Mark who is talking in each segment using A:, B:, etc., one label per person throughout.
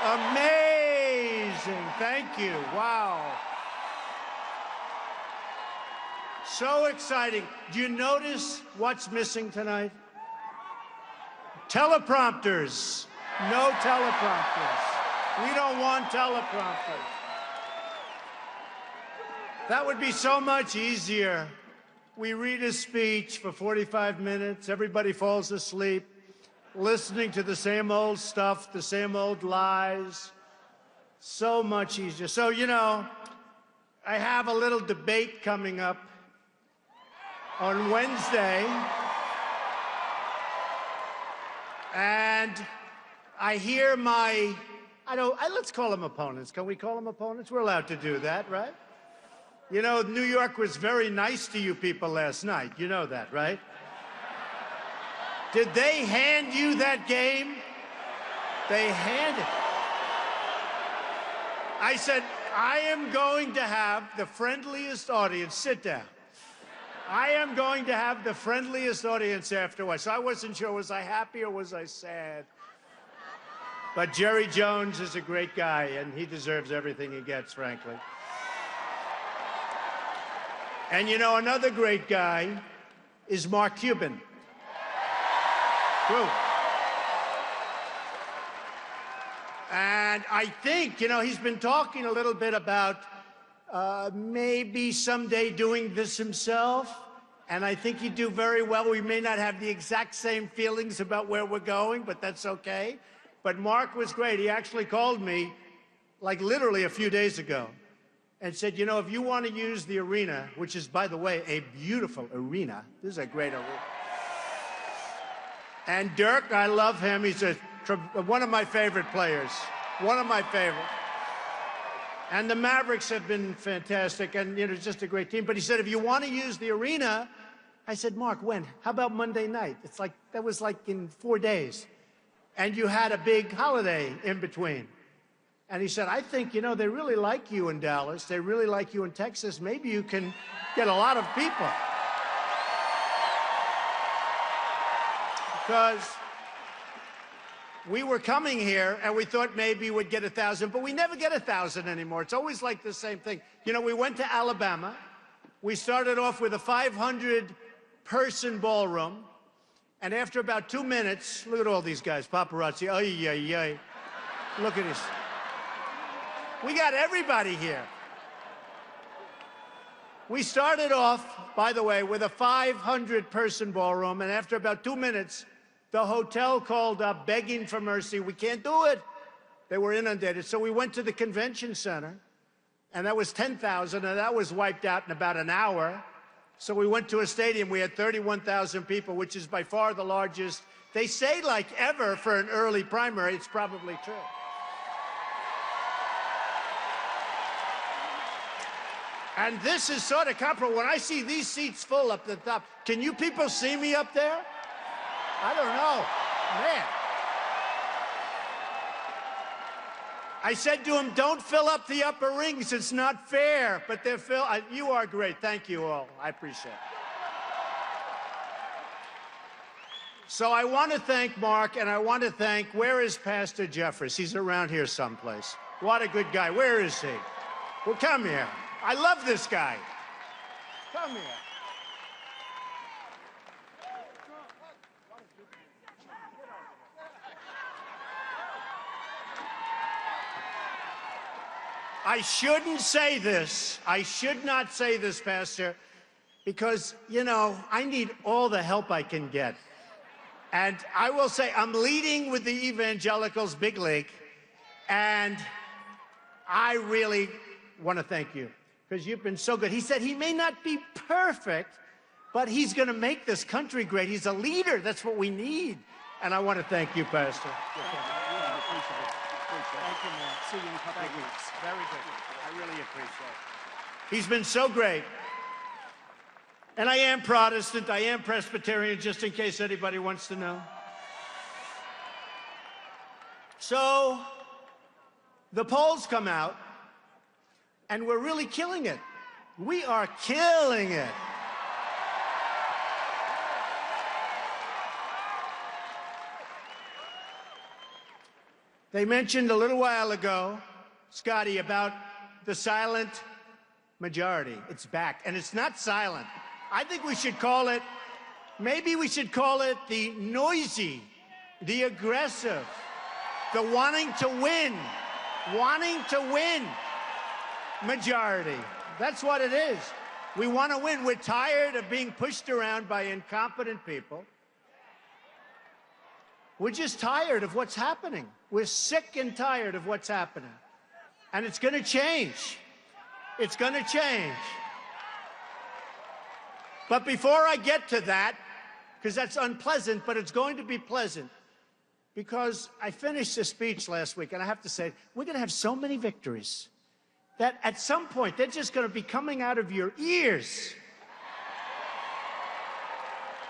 A: Amazing. Thank you. Wow. So exciting. Do you notice what's missing tonight? Teleprompters. No teleprompters. We don't want teleprompters. That would be so much easier. We read a speech for 45 minutes. Everybody falls asleep, listening to the same old stuff, the same old lies. So much easier. So, you know, I have a little debate coming up on Wednesday. And I hear let's call them opponents. Can we call them opponents? We're allowed to do that, right? You know, New York was very nice to you people last night. You know that, right? Did they hand you that game? They handed. I said, I am going to have the friendliest audience. Sit down. I am going to have the friendliest audience afterwards. So I wasn't sure, was I happy or was I sad? But Jerry Jones is a great guy, and he deserves everything he gets, frankly. And you know, another great guy is Mark Cuban. True. And I think, you know, he's been talking a little bit about maybe someday doing this himself. And I think he'd do very well. We may not have the exact same feelings about where we're going, but that's okay. But Mark was great. He actually called me, like literally a few days ago, and said, you know, if you want to use the arena, which is, by the way, a beautiful arena. This is a great arena. And Dirk, I love him. He's one of my favorite players. One of my favorites. And the Mavericks have been fantastic, and you know, it's just a great team. But he said, if you want to use the arena, I said, Mark, when? How about Monday night? It's like, that was like in 4 days. And you had a big holiday in between. And he said, I think, you know, they really like you in Dallas. They really like you in Texas. Maybe you can get a lot of people. Because we were coming here, and we thought maybe we'd get 1,000, but we never get 1,000 anymore. It's always like the same thing. You know, we went to Alabama. We started off with a 500-person ballroom, and after about 2 minutes, look at all these guys, paparazzi, ay, ay, ay. Look at this. We got everybody here. We started off, by the way, with a 500-person ballroom, and after about 2 minutes, the hotel called up begging for mercy. We can't do it. They were inundated. So we went to the convention center, and that was 10,000, and that was wiped out in about an hour. So we went to a stadium. We had 31,000 people, which is by far the largest. They say like ever for an early primary. It's probably true. And this is sort of comparable. When I see these seats full up the top, can you people see me up there? I don't know. Man. I said to him, don't fill up the upper rings. It's not fair. But they're filled. You are great. Thank you all. I appreciate it. So I want to thank Mark, and I want to thank, where is Pastor Jeffress? He's around here someplace. What a good guy. Where is he? Well, come here. I love this guy. Come here. I shouldn't say this. I should not say this, Pastor, because, you know, I need all the help I can get. And I will say, I'm leading with the evangelicals big league, and I really want to thank you, because you've been so good. He said he may not be perfect, but he's going to make this country great. He's a leader. That's what we need. And I want to thank you, Pastor. Thank you, man. See you in a couple of weeks. Very good. I really appreciate it. He's been so great. And I am Protestant. I am Presbyterian, just in case anybody wants to know. So the polls come out, and we're really killing it. We are killing it. They mentioned a little while ago, Scotty, about the silent majority. It's back, and it's not silent. I think we should call it, maybe we should call it the noisy, the aggressive, the wanting to win majority. That's what it is. We want to win. We're tired of being pushed around by incompetent people. We're just tired of what's happening. We're sick and tired of what's happening. And it's going to change. It's going to change. But before I get to that, because that's unpleasant, but it's going to be pleasant, because I finished a speech last week, and I have to say, we're going to have so many victories that at some point, they're just going to be coming out of your ears.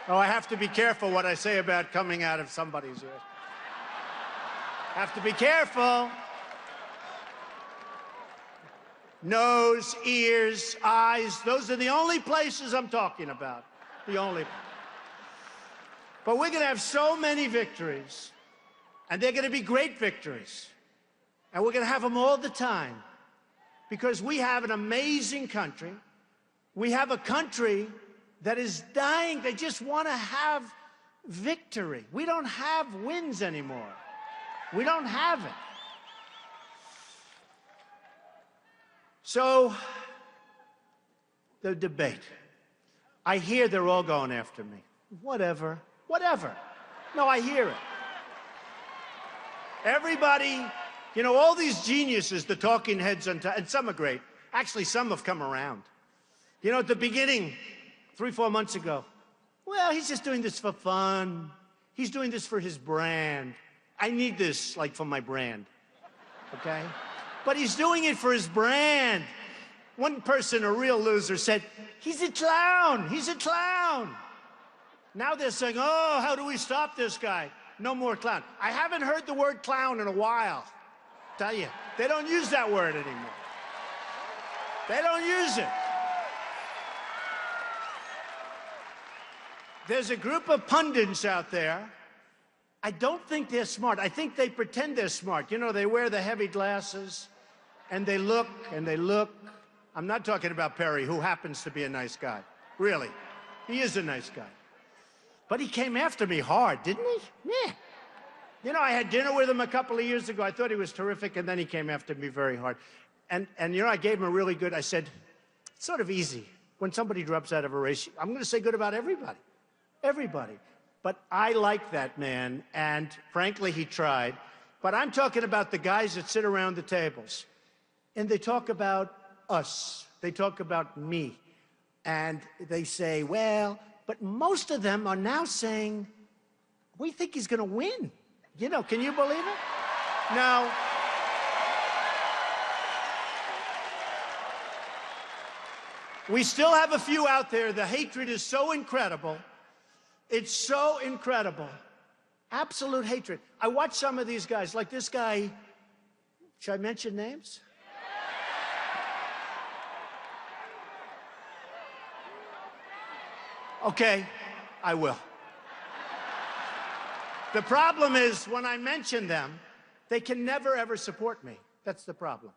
A: Oh, I have to be careful what I say about coming out of somebody's ears. Have to be careful. Nose, ears, eyes, those are the only places I'm talking about. The only. But we're going to have so many victories, and they're going to be great victories. And we're going to have them all the time, because we have an amazing country. We have a country that is dying. They just want to have victory. We don't have wins anymore. We don't have it. So, the debate. I hear they're all going after me. Whatever. Whatever. No, I hear it. Everybody, you know, all these geniuses, the talking heads, and some are great. Actually, some have come around. You know, at the beginning, 3-4 months ago, well, he's just doing this for fun. He's doing this for his brand. I need this, like, for my brand, okay? But he's doing it for his brand. One person, a real loser, said, he's a clown, he's a clown. Now they're saying, oh, how do we stop this guy? No more clown. I haven't heard the word clown in a while. Tell you, they don't use that word anymore. They don't use it. There's a group of pundits out there. I don't think they're smart. I think they pretend they're smart. You know, they wear the heavy glasses, and they look, and they look. I'm not talking about Perry, who happens to be a nice guy. Really. He is a nice guy. But he came after me hard, didn't he? Yeah. You know, I had dinner with him a couple of years ago. I thought he was terrific, and then he came after me very hard. And you know, I gave him a really good, I said, it's sort of easy. When somebody drops out of a race, I'm going to say good about everybody. Everybody. But I like that man, and frankly, he tried. But I'm talking about the guys that sit around the tables, and they talk about us. They talk about me. And they say, well, but most of them are now saying, we think he's going to win. You know, can you believe it? Now, we still have a few out there. The hatred is so incredible. It's so incredible. Absolute hatred. I watch some of these guys, like this guy. Should I mention names? Okay, I will. The problem is, when I mention them, they can never, ever support me. That's the problem.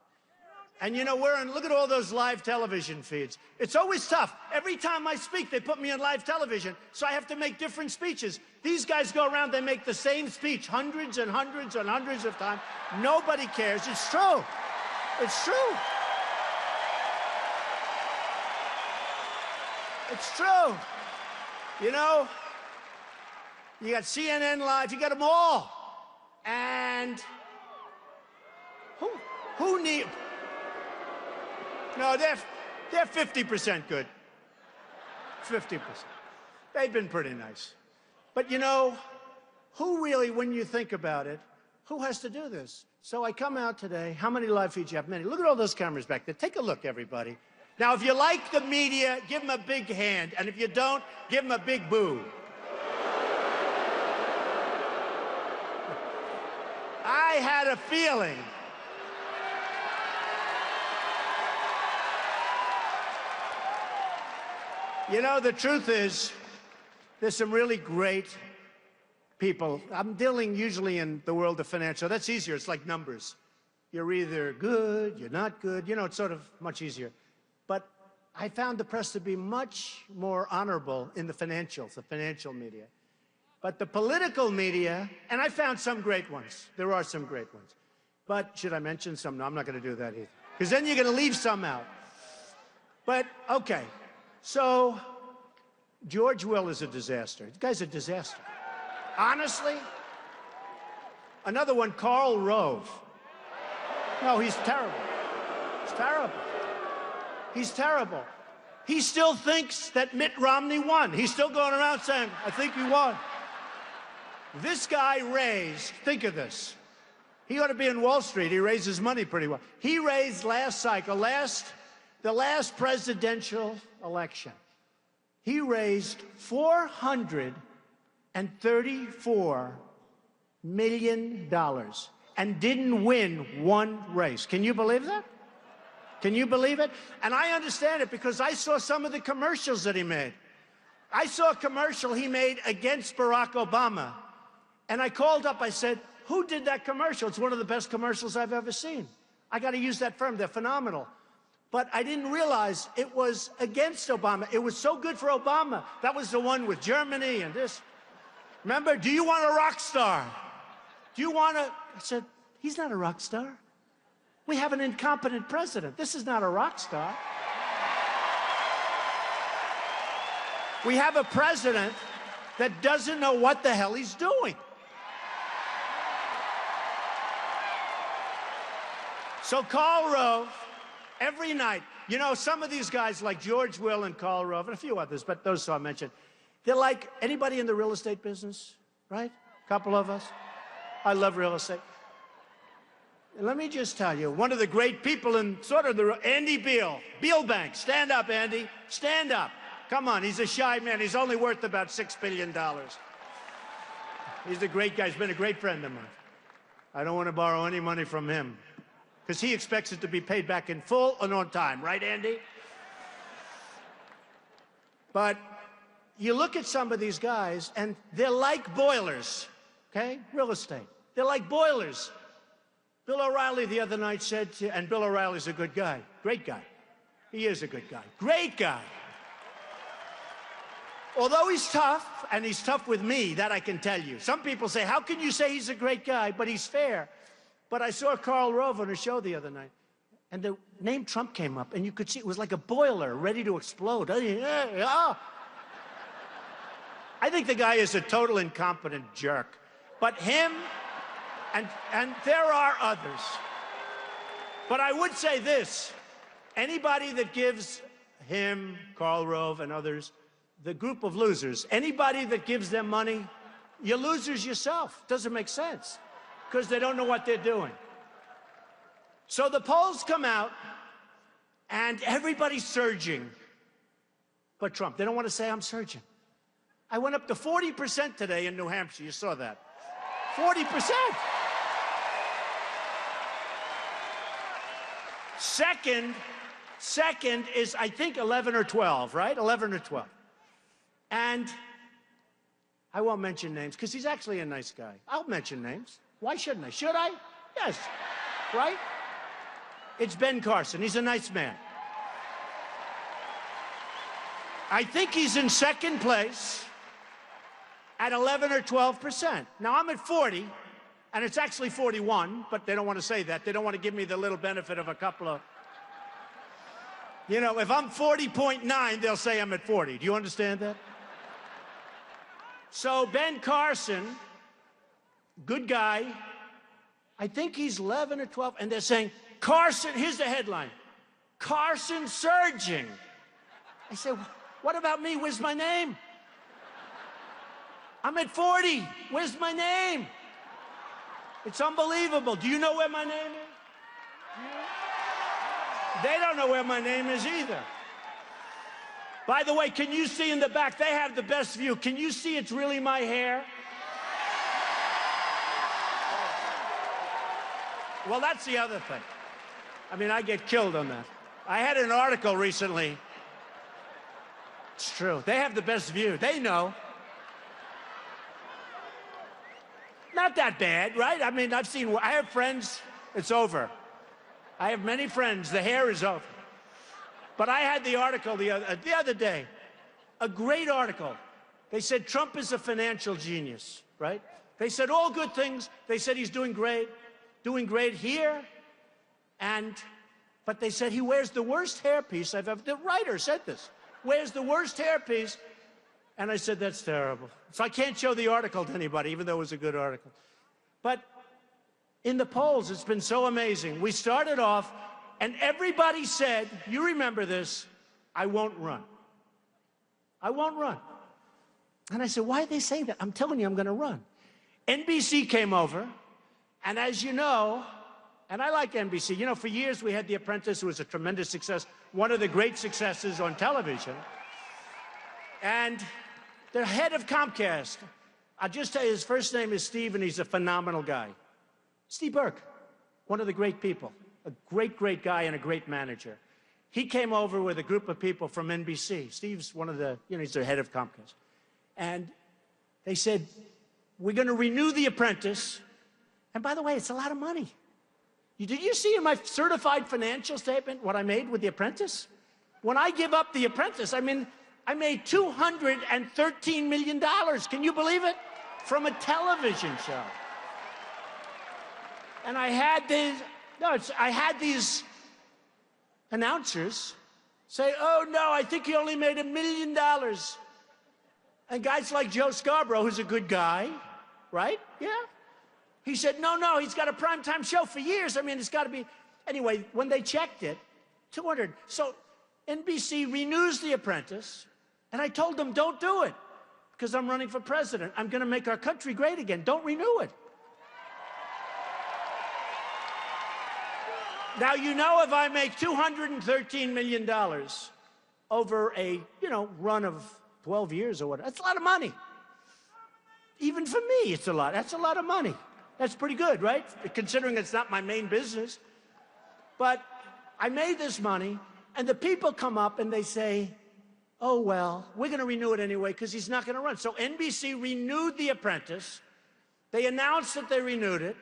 A: And you know, look at all those live television feeds. It's always tough. Every time I speak, they put me on live television, so I have to make different speeches. These guys go around, they make the same speech hundreds and hundreds and hundreds of times. Nobody cares. It's true. It's true. It's true. You know, you got CNN Live, you got them all. And who need... No, they're 50% good. 50%. They've been pretty nice. But you know, who really, when you think about it, who has to do this? So I come out today. How many live feeds you have? Many. Look at all those cameras back there. Take a look, everybody. Now, if you like the media, give them a big hand. And if you don't, give them a big boo. I had a feeling. You know, the truth is, there's some really great people. I'm dealing usually in the world of financial. That's easier. It's like numbers. You're either good, you're not good. You know, it's sort of much easier. But I found the press to be much more honorable in the financial media. But the political media, and I found some great ones. There are some great ones. But should I mention some? No, I'm not going to do that either. Because then you're going to leave some out. But, okay. So, George Will is a disaster. The guy's a disaster. Honestly. Another one, Karl Rove. No, he's terrible. He's terrible. He's terrible. He still thinks that Mitt Romney won. He's still going around saying, I think he won. This guy raised, think of this. He ought to be in Wall Street. He raises money pretty well. He raised last cycle, the last presidential election. He raised $434 million and didn't win one race. Can you believe that? Can you believe it? And I understand it because I saw some of the commercials that he made. I saw a commercial he made against Barack Obama. And I called up, I said, who did that commercial? It's one of the best commercials I've ever seen. I got to use that firm. They're phenomenal. But I didn't realize it was against Obama. It was so good for Obama. That was the one with Germany and this. Remember, do you want a rock star? Do you want a... I said, he's not a rock star. We have an incompetent president. This is not a rock star. We have a president that doesn't know what the hell he's doing. So Karl Rove, every night, you know, some of these guys like George Will and Karl Rove and a few others, but those I mentioned, they're like anybody in the real estate business, right? A couple of us. I love real estate. Let me just tell you, one of the great people in sort of the, Andy Beal Bank. Stand up, Andy. Stand up. Come on, he's a shy man. He's only worth about $6 billion. He's a great guy. He's been a great friend of mine. I don't want to borrow any money from him because he expects it to be paid back in full and on time. Right, Andy? But you look at some of these guys, and they're like boilers, okay? Real estate. They're like boilers. Bill O'Reilly the other night said, and Bill O'Reilly's a good guy, great guy. He is a good guy, great guy. Although he's tough, and he's tough with me, that I can tell you. Some people say, how can you say he's a great guy, but he's fair? But I saw Karl Rove on a show the other night, and the name Trump came up, and you could see it was like a boiler ready to explode. I think the guy is a total incompetent jerk. But him, and there are others. But I would say this, anybody that gives him, Karl Rove, and others, the group of losers, anybody that gives them money, you're losers yourself. Doesn't make sense, because they don't know what they're doing. So the polls come out, and everybody's surging. But Trump, they don't want to say I'm surging. I went up to 40% today in New Hampshire. You saw that. 40%. Second is, I think, 11 or 12, right? 11 or 12. And I won't mention names, because he's actually a nice guy. I'll mention names. Why shouldn't I? Should I? Yes. Right? It's Ben Carson. He's a nice man. I think he's in second place at 11 or 12%. Now, I'm at 40, and it's actually 41, but they don't want to say that. They don't want to give me the little benefit of a couple of... You know, if I'm 40.9, they'll say I'm at 40. Do you understand that? So Ben Carson, good guy, I think he's 11 or 12, and they're saying, Carson, here's the headline, Carson surging. I said, what about me? Where's my name? I'm at 40. Where's my name? It's unbelievable. Do you know where my name is? They don't know where my name is either. By the way, can you see in the back? They have the best view. Can you see it's really my hair? Well, that's the other thing. I mean, I get killed on that. I had an article recently. It's true. They have the best view. They know. not that bad, right? I mean, I have friends, it's over. I have many friends, the hair is over. But I had the article the other day, a great article. They said Trump is a financial genius, right? They said all good things. They said he's doing great here. But they said he wears the worst hairpiece I've ever, the writer said this, wears the worst hairpiece. And I said, that's terrible. So I can't show the article to anybody, even though it was a good article. But in the polls, it's been so amazing. We started off, and everybody said, you remember this, I won't run. I won't run. And I said, why are they saying that? I'm telling you, I'm going to run. NBC came over, and as you know, and I like NBC. You know, for years we had The Apprentice, who was a tremendous success, one of the great successes on television. And the head of Comcast, I'll just tell you, his first name is Steve, and he's a phenomenal guy. Steve Burke, one of the great people, a great, great guy and a great manager. He came over with a group of people from NBC. Steve's one of the, he's the head of Comcast. And they said, we're going to renew The Apprentice. And by the way, it's a lot of money. Did you see in my certified financial statement what I made with The Apprentice? When I give up The Apprentice, I mean, I made $213 million. Can you believe it? From a television show. And I had these announcers say, oh, no, I think he only made $1 million. And guys like Joe Scarborough, who's a good guy, right? Yeah. He said, no, he's got a primetime show for years. I mean, it's got to be. Anyway, when they checked it, 200. So NBC renews The Apprentice. And I told them, don't do it, because I'm running for president. I'm going to make our country great again. Don't renew it. Now, if I make $213 million over a, run of 12 years or whatever, that's a lot of money. Even for me, it's a lot. That's a lot of money. That's pretty good, right? Considering it's not my main business. But I made this money, and the people come up and they say, oh, well, we're going to renew it anyway because he's not going to run. So NBC renewed The Apprentice. They announced that they renewed it.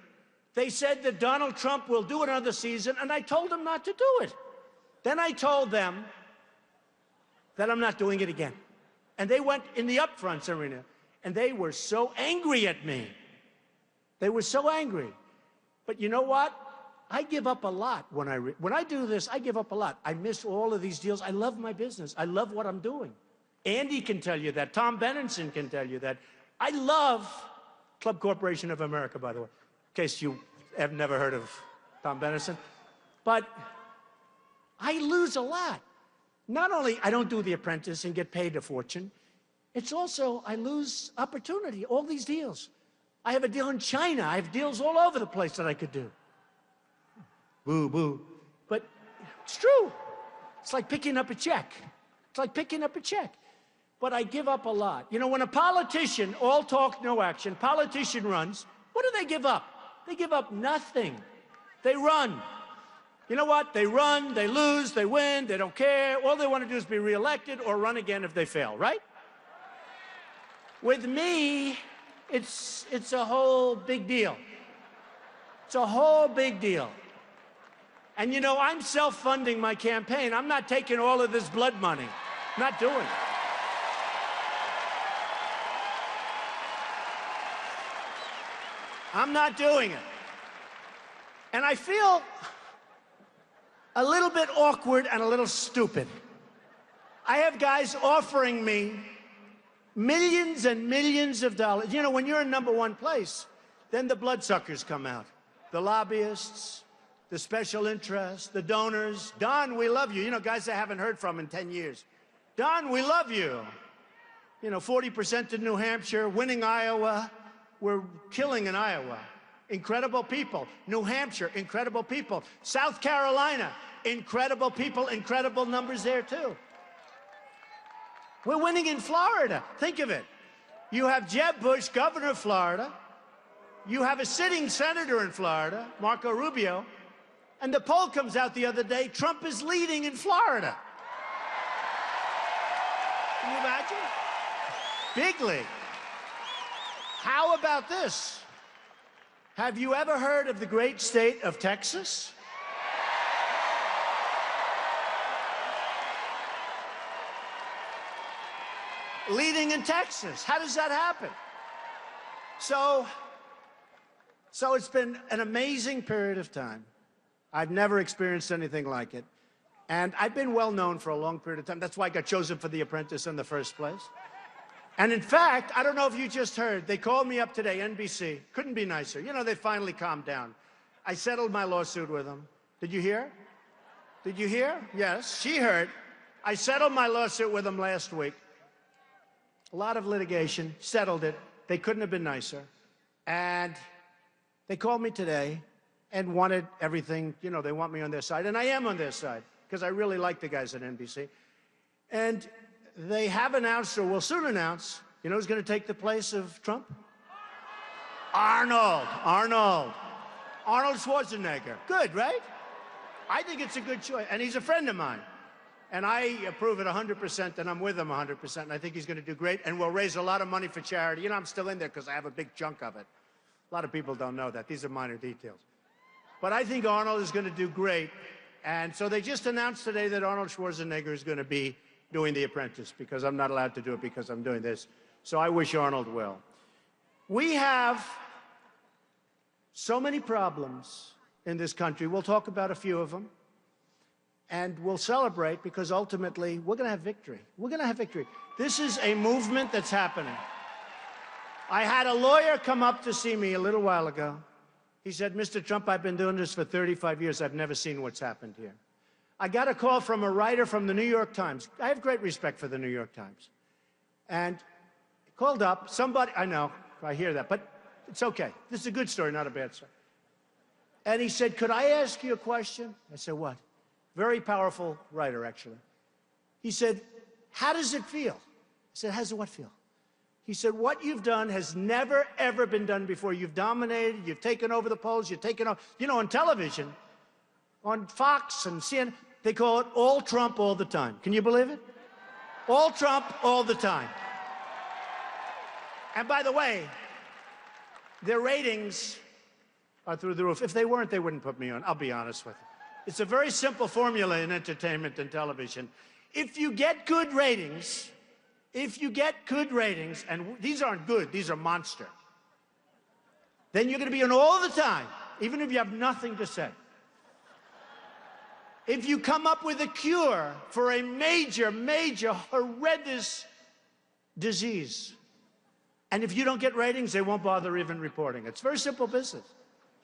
A: They said that Donald Trump will do another season, and I told them not to do it. Then I told them that I'm not doing it again. And they went in the upfronts arena, and they were so angry at me. They were so angry. But you know what? I give up a lot when I do this. I give up a lot. I miss all of these deals. I love my business. I love what I'm doing. Andy can tell you that. Tom Benenson can tell you that. I love Club Corporation of America, by the way, in case you have never heard of Tom Benenson. But I lose a lot. Not only I don't do The Apprentice and get paid a fortune, it's also I lose opportunity, all these deals. I have a deal in China. I have deals all over the place that I could do. Boo, boo. But it's true. It's like picking up a check. It's like picking up a check. But I give up a lot. When a politician, all talk, no action, politician runs, what do they give up? They give up nothing. They run. You know what? They run, they lose, they win, they don't care. All they want to do is be reelected or run again if they fail, right? With me, it's a whole big deal. It's a whole big deal. And I'm self-funding my campaign. I'm not taking all of this blood money. Not doing it. I'm not doing it. And I feel a little bit awkward and a little stupid. I have guys offering me millions and millions of dollars. When you're in #1 place, then the bloodsuckers come out. The lobbyists, the special interests, the donors. Don, we love you. Guys I haven't heard from in 10 years. Don, we love you. 40% in New Hampshire, winning Iowa. We're killing in Iowa. Incredible people. New Hampshire, incredible people. South Carolina, incredible people, incredible numbers there too. We're winning in Florida. Think of it. You have Jeb Bush, governor of Florida. You have a sitting senator in Florida, Marco Rubio. And the poll comes out the other day, Trump is leading in Florida. Can you imagine? Big league. How about this? Have you ever heard of the great state of Texas? Leading in Texas. How does that happen? So it's been an amazing period of time. I've never experienced anything like it. And I've been well known for a long period of time. That's why I got chosen for The Apprentice in the first place. And in fact, I don't know if you just heard, they called me up today, NBC. Couldn't be nicer. You know, they finally calmed down. I settled my lawsuit with them. Did you hear? Did you hear? Yes, she heard. I settled my lawsuit with them last week. A lot of litigation, settled it. They couldn't have been nicer. And they called me today and wanted everything, you know, they want me on their side. And I am on their side, because I really like the guys at NBC. And they have announced, or will soon announce, you know who's going to take the place of Trump? Arnold Schwarzenegger. Good, right? I think it's a good choice. And he's a friend of mine. And I approve it 100%, and I'm with him 100%, and I think he's going to do great, and we'll raise a lot of money for charity. You know, I'm still in there because I have a big chunk of it. A lot of people don't know that. These are minor details. But I think Arnold is going to do great. And so they just announced today that Arnold Schwarzenegger is going to be doing The Apprentice, because I'm not allowed to do it because I'm doing this. So I wish Arnold well. We have so many problems in this country. We'll talk about a few of them. And we'll celebrate, because ultimately we're going to have victory. We're going to have victory. This is a movement that's happening. I had a lawyer come up to see me a little while ago. He said, Mr. Trump, I've been doing this for 35 years. I've never seen what's happened here. I got a call from a writer from the New York Times. I have great respect for the New York Times. And he called up somebody, I know, I hear that, but it's okay. This is a good story, not a bad story. And he said, could I ask you a question? I said, what? Very powerful writer, actually. He said, how does it feel? I said, how does what feel? He said, what you've done has never, ever been done before. You've dominated, you've taken over the polls, you've taken over, you know, on television, on Fox and CNN, they call it all Trump all the time. Can you believe it? All Trump all the time. And by the way, their ratings are through the roof. If they weren't, they wouldn't put me on, I'll be honest with you. It's a very simple formula in entertainment and television. If you get good ratings, and these aren't good, these are monster, then you're going to be on all the time, even if you have nothing to say. If you come up with a cure for a major, major, horrendous disease, and if you don't get ratings, they won't bother even reporting. It's very simple business.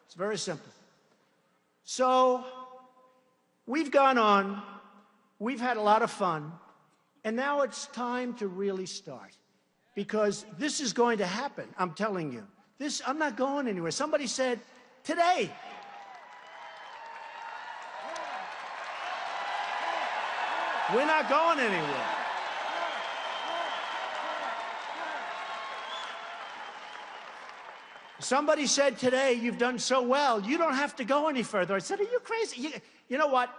A: It's very simple. So we've gone on, we've had a lot of fun, and now it's time to really start, because this is going to happen, I'm telling you. I'm not going anywhere. Somebody said, today, we're not going anywhere. Somebody said today, you've done so well, you don't have to go any further. I said, are you crazy? You know what?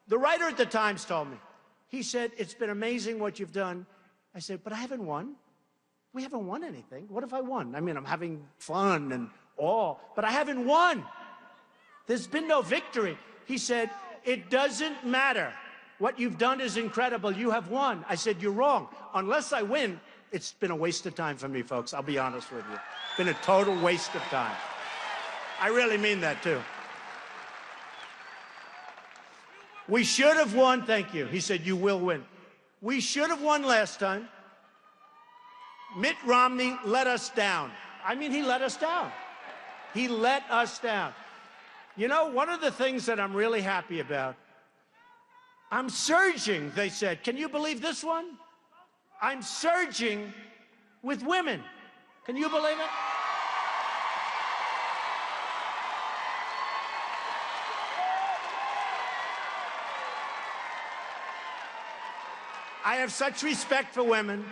A: The writer at the Times told me. He said, it's been amazing what you've done. I said, but I haven't won. We haven't won anything. What if I won? I mean, I'm having fun and all, but I haven't won. There's been no victory. He said, it doesn't matter. What you've done is incredible. You have won. I said, you're wrong. Unless I win, it's been a waste of time for me, folks. I'll be honest with you. It's been a total waste of time. I really mean that, too. We should have won. Thank you. He said, you will win. We should have won last time. Mitt Romney let us down. I mean, he let us down. He let us down. You know, one of the things that I'm really happy about, I'm surging, they said. Can you believe this one? I'm surging with women. Can you believe it? I have such respect for women.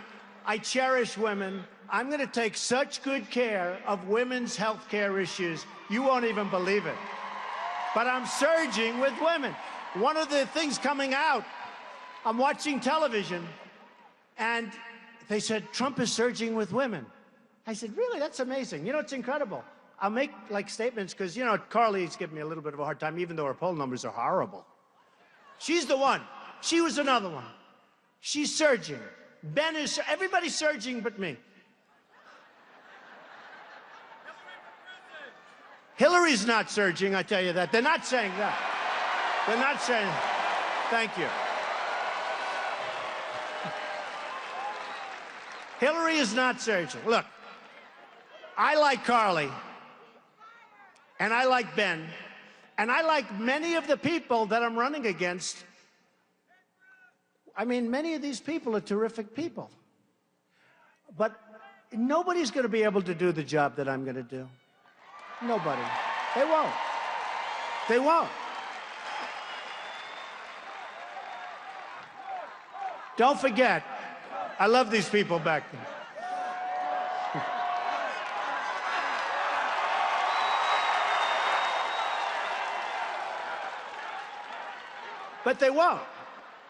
A: I cherish women. I'm going to take such good care of women's health care issues, you won't even believe it. But I'm surging with women. One of the things coming out, I'm watching television, and they said, Trump is surging with women. I said, really? That's amazing. You know, it's incredible. I'll make like statements because, you know, Carly's giving me a little bit of a hard time, even though her poll numbers are horrible. She's the one. She was another one. She's surging. Ben is, everybody's surging but me. Hillary's not surging, I tell you that. They're not saying that. They're not saying, thank you. Hillary is not surging. Look, I like Carly, and I like Ben, and I like many of the people that I'm running against. I mean, many of these people are terrific people. But nobody's going to be able to do the job that I'm going to do. Nobody. They won't. They won't. Don't forget, I love these people back there. But they won't.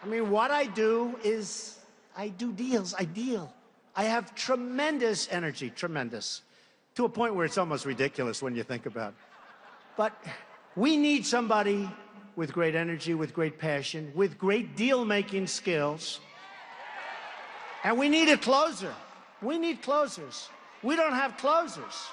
A: I mean, what I do is I do deals. I deal. I have tremendous energy, tremendous, to a point where it's almost ridiculous when you think about it. But we need somebody with great energy, with great passion, with great deal-making skills. And we need a closer. We need closers. We don't have closers.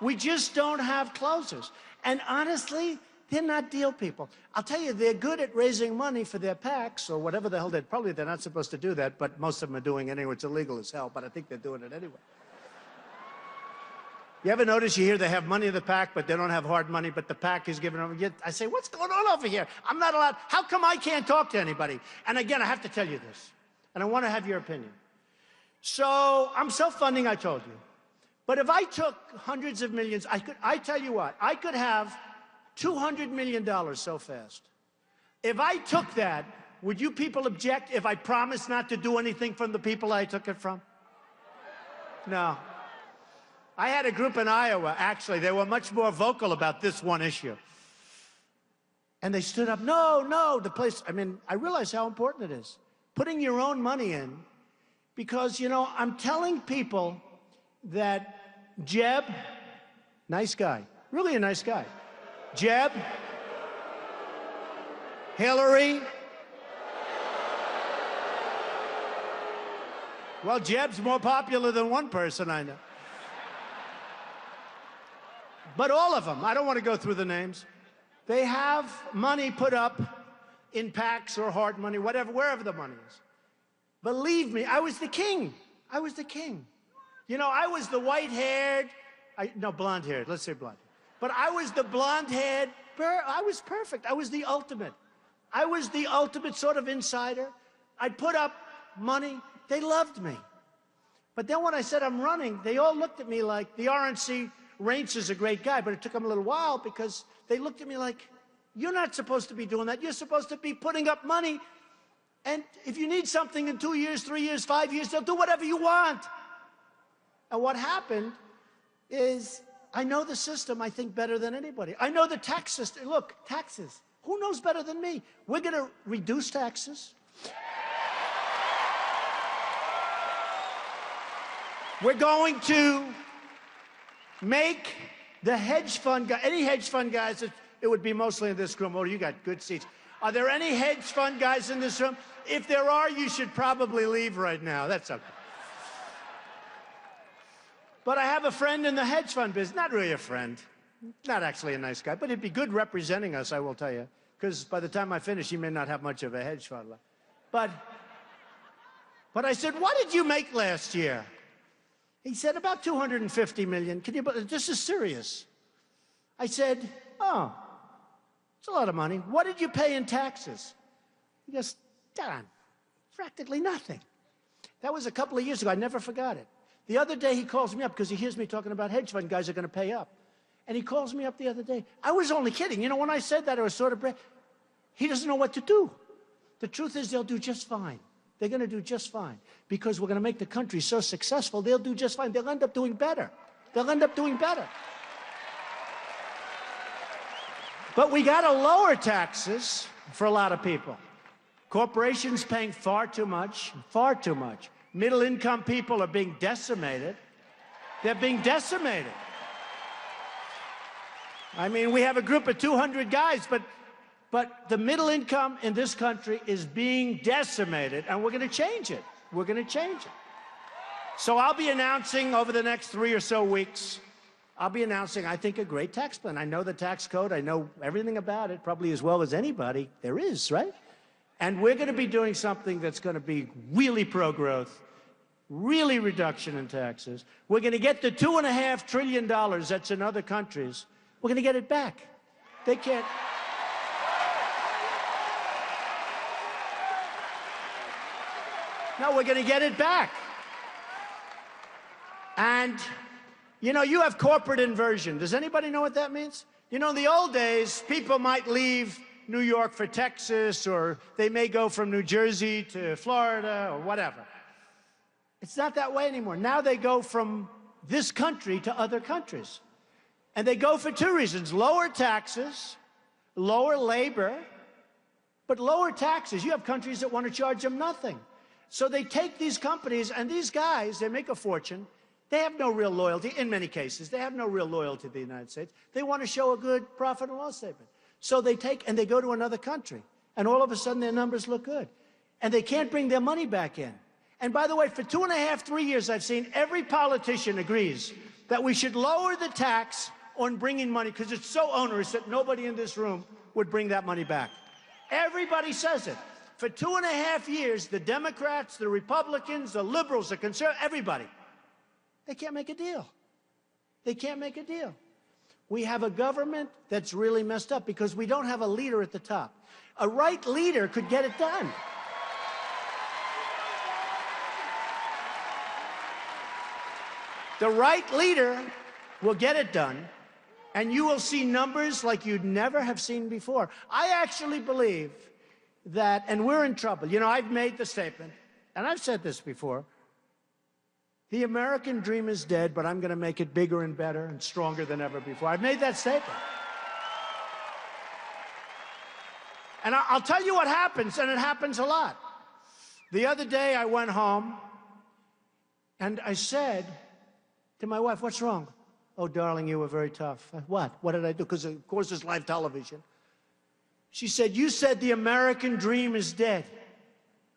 A: We just don't have closers. And honestly, they're not deal people. I'll tell you, they're good at raising money for their PACs or whatever the hell they're not supposed to do that, but most of them are doing it anyway. It's illegal as hell, but I think they're doing it anyway. You ever notice you hear they have money in the PAC, but they don't have hard money, but the PAC is giving them? I say, what's going on over here? I'm not allowed. How come I can't talk to anybody? And again, I have to tell you this, and I want to have your opinion. So I'm self-funding, I told you. But if I took hundreds of millions, I tell you what, I could have $200 million so fast. If I took that, would you people object if I promised not to do anything from the people I took it from? No. I had a group in Iowa, actually, they were much more vocal about this one issue. And they stood up, no, the place, I mean, I realize how important it is. Putting your own money in, because, you know, I'm telling people that Jeb, nice guy, really a nice guy. Jeb, Hillary. Well, Jeb's more popular than one person I know. But all of them, I don't want to go through the names, they have money put up in PACs or hard money, whatever, wherever the money is. Believe me, I was the king. I was the king. You know, I was the white-haired, no, blonde-haired, let's say blonde. But I was the blonde-haired, I was perfect. I was the ultimate. I was the ultimate sort of insider. I'd put up money. They loved me. But then when I said I'm running, they all looked at me like, the RNC, Reince is a great guy, but it took him a little while because they looked at me like, you're not supposed to be doing that. You're supposed to be putting up money. And if you need something in 2 years, 3 years, 5 years, they'll do whatever you want. And what happened is, I know the system, I think, better than anybody. I know the tax system. Look, taxes. Who knows better than me? We're going to reduce taxes. We're going to make the hedge fund guy, any hedge fund guys, it would be mostly in this room. Oh, you got good seats. Are there any hedge fund guys in this room? If there are, you should probably leave right now. That's okay. But I have a friend in the hedge fund business. Not really a friend. Not actually a nice guy, but he'd be good representing us, I will tell you. Because by the time I finish, he may not have much of a hedge fund left. But I said, what did you make last year? He said, about 250 million. Can you, this is serious. I said, oh, it's a lot of money. What did you pay in taxes? He goes, Don, practically nothing. That was a couple of years ago. I never forgot it. The other day, he calls me up because he hears me talking about hedge fund guys are going to pay up. And he calls me up the other day. I was only kidding. You know, when I said that, I was sort of, he doesn't know what to do. The truth is they'll do just fine. They're going to do just fine because we're going to make the country so successful, they'll do just fine. They'll end up doing better. They'll end up doing better. But we got to lower taxes for a lot of people. Corporations paying far too much, far too much. Middle-income people are being decimated. They're being decimated. I mean, we have a group of 200 guys, but the middle income in this country is being decimated, and we're going to change it. We're going to change it. So I'll be announcing over the next 3 or so weeks, I'll be announcing, I think, a great tax plan. I know the tax code. I know everything about it, probably as well as anybody there is, right? And we're going to be doing something that's going to be really pro-growth, really reduction in taxes. We're going to get the $2.5 trillion that's in other countries. We're going to get it back. They can't. No, we're going to get it back. And, you know, you have corporate inversion. Does anybody know what that means? You know, in the old days, people might leave New York for Texas, or they may go from New Jersey to Florida or whatever. It's not that way anymore. Now they go from this country to other countries. And they go for two reasons: lower taxes, lower labor, but lower taxes. You have countries that want to charge them nothing. So they take these companies, and these guys, they make a fortune. They have no real loyalty, in many cases. They have no real loyalty to the United States. They want to show a good profit and loss statement. So they take and they go to another country, and all of a sudden their numbers look good. And they can't bring their money back in. And by the way, for 2.5, 3 years, I've seen every politician agrees that we should lower the tax on bringing money, because it's so onerous that nobody in this room would bring that money back. Everybody says it. For 2.5 years, the Democrats, the Republicans, the liberals, the conservatives, everybody, they can't make a deal. They can't make a deal. We have a government that's really messed up because we don't have a leader at the top. A right leader could get it done. The right leader will get it done, and you will see numbers like you'd never have seen before. I actually believe that, and we're in trouble. You know, I've made the statement, and I've said this before, the American dream is dead, but I'm going to make it bigger and better and stronger than ever before. I've made that statement. And I'll tell you what happens, and it happens a lot. The other day, I went home, and I said to my wife, "What's wrong?" "Oh, darling, you were very tough." "What? What did I do?" Because, of course, it's live television. She said, "You said the American dream is dead."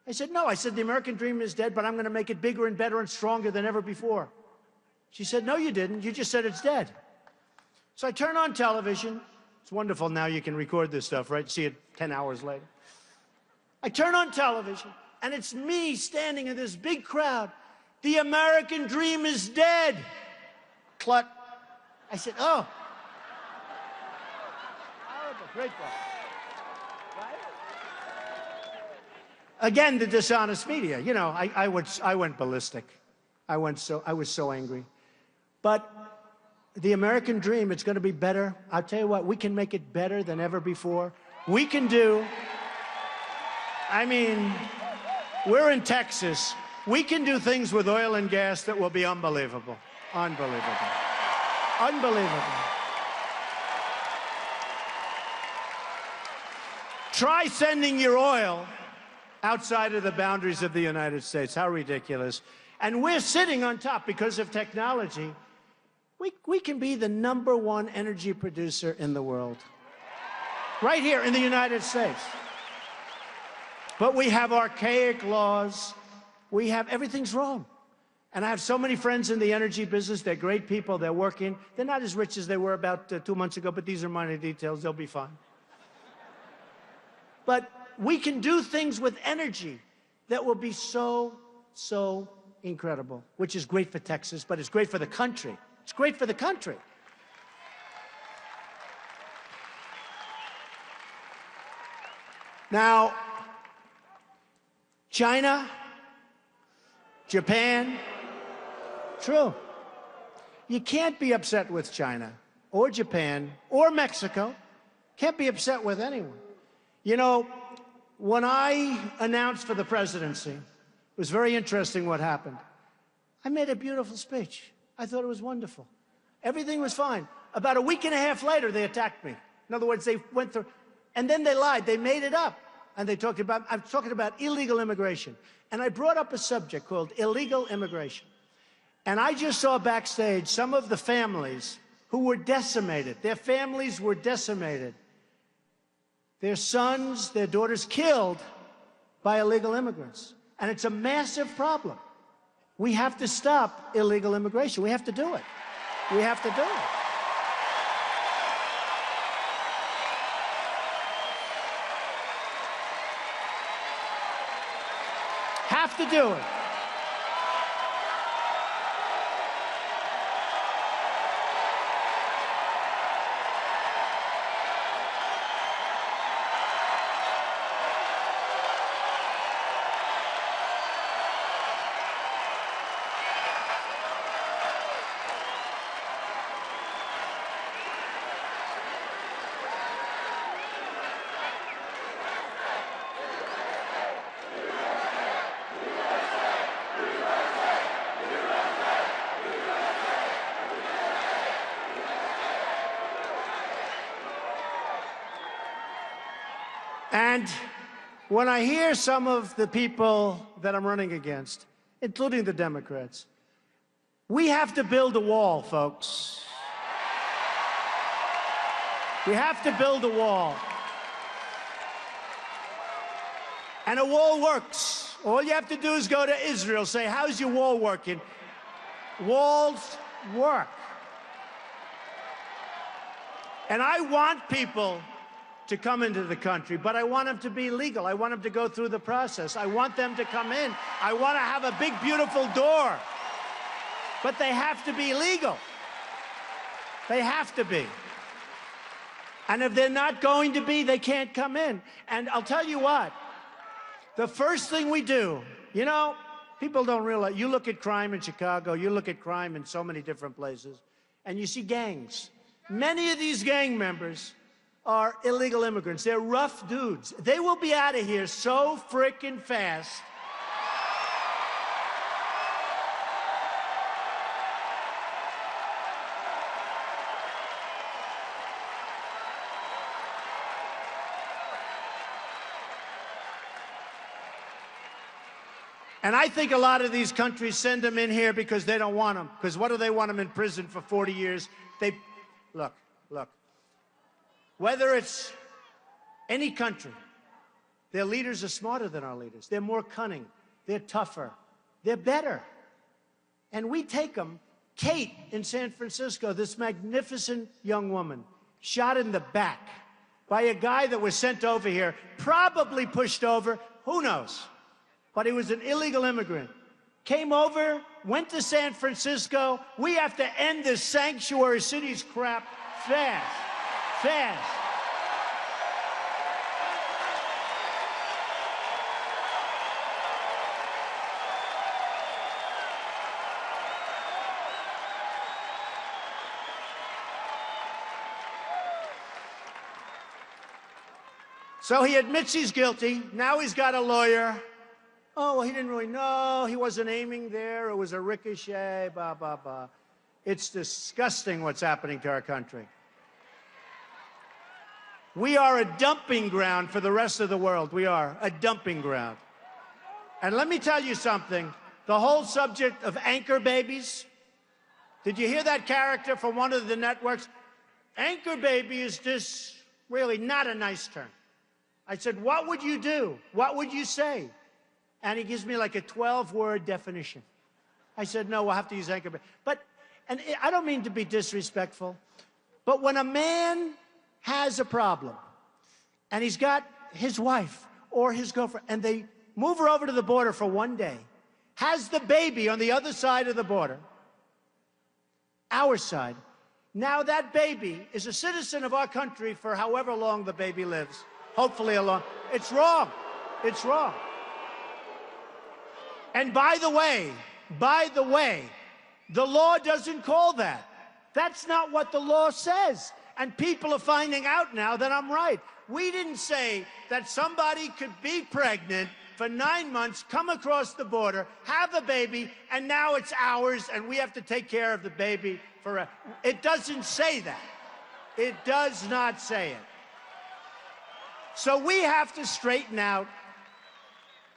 A: I said, "No, I said the American dream is dead, but I'm going to make it bigger and better and stronger than ever before." She said, "No, you didn't. You just said it's dead." So I turn on television. It's wonderful now you can record this stuff, right? See it 10 hours later. I turn on television, and it's me standing in this big crowd. "The American dream is dead." Clut. I said, "Oh." Horrible. Great book. Again, the dishonest media. You know, I went ballistic. I was so angry. But the American dream, it's going to be better. I'll tell you what, we can make it better than ever before. We can do, I mean, we're in Texas. We can do things with oil and gas that will be unbelievable. Unbelievable. Unbelievable. Try sending your oil outside of the boundaries of the United States. How ridiculous. And we're sitting on top because of technology. We can be the #1 energy producer in the world. Right here in the United States. But we have archaic laws. We have, everything's wrong. And I have so many friends in the energy business. They're great people. They're working. They're not as rich as they were about 2 months ago, but these are minor details. They'll be fine. But we can do things with energy that will be so, so incredible, which is great for Texas, but it's great for the country. It's great for the country. Now, China, Japan, true. You can't be upset with China or Japan or Mexico. Can't be upset with anyone. You know, when I announced for the presidency, it was very interesting what happened. I made a beautiful speech. I thought it was wonderful. Everything was fine. About a week and a half later, they attacked me. In other words, they went through, and then they lied. They made it up. And they talked about, I'm talking about illegal immigration. And I brought up a subject called illegal immigration. And I just saw backstage some of the families who were decimated. Their families were decimated. Their sons, their daughters killed by illegal immigrants. And it's a massive problem. We have to stop illegal immigration. We have to do it. We have to do it. Have to do it. And when I hear some of the people that I'm running against, including the Democrats, we have to build a wall, folks. We have to build a wall. And a wall works. All you have to do is go to Israel, say, how's your wall working? Walls work. And I want people to come into the country, but I want them to be legal. I want them to go through the process. I want them to come in. I want to have a big, beautiful door. But they have to be legal. They have to be. And if they're not going to be, they can't come in. And I'll tell you what, the first thing we do, you know, people don't realize, you look at crime in Chicago, you look at crime in so many different places, and you see gangs. Many of these gang members are illegal immigrants. They're rough dudes. They will be out of here so frickin' fast. And I think a lot of these countries send them in here because they don't want them. Because what do they want them in prison for 40 years? Look. Whether it's any country, their leaders are smarter than our leaders. They're more cunning. They're tougher. They're better. And we take them. Kate in San Francisco, this magnificent young woman, shot in the back by a guy that was sent over here, probably pushed over, who knows? But he was an illegal immigrant. Came over, went to San Francisco. We have to end this sanctuary cities crap fast. Fast. So he admits he's guilty. Now he's got a lawyer. Oh, well, he didn't really know. He wasn't aiming there. It was a ricochet, blah, blah, blah. It's disgusting what's happening to our country. We are a dumping ground for the rest of the world. We are a dumping ground. And let me tell you something. The whole subject of anchor babies. Did you hear that character from one of the networks? Anchor baby is just really not a nice term. I said, what would you do? What would you say? And he gives me like a 12-word definition. I said, no, we'll have to use anchor baby. And I don't mean to be disrespectful, but when a man has a problem, and he's got his wife or his girlfriend, and they move her over to the border for one day, has the baby on the other side of the border, our side, now that baby is a citizen of our country for however long the baby lives, hopefully a long. It's wrong. It's wrong. And by the way, the law doesn't call that. That's not what the law says. And people are finding out now that I'm right. We didn't say that somebody could be pregnant for 9 months, come across the border, have a baby, and now it's ours, and we have to take care of the baby forever. It doesn't say that. It does not say it. So we have to straighten out.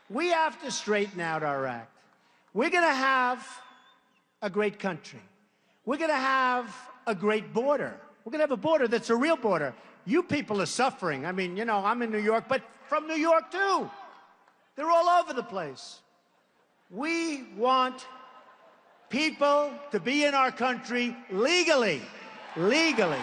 A: We have to straighten out our act. We're going to have a great country. We're going to have a great border. We're going to have a border that's a real border. You people are suffering. I mean, you know, I'm in New York, but from New York, too. They're all over the place. We want people to be in our country legally. Legally.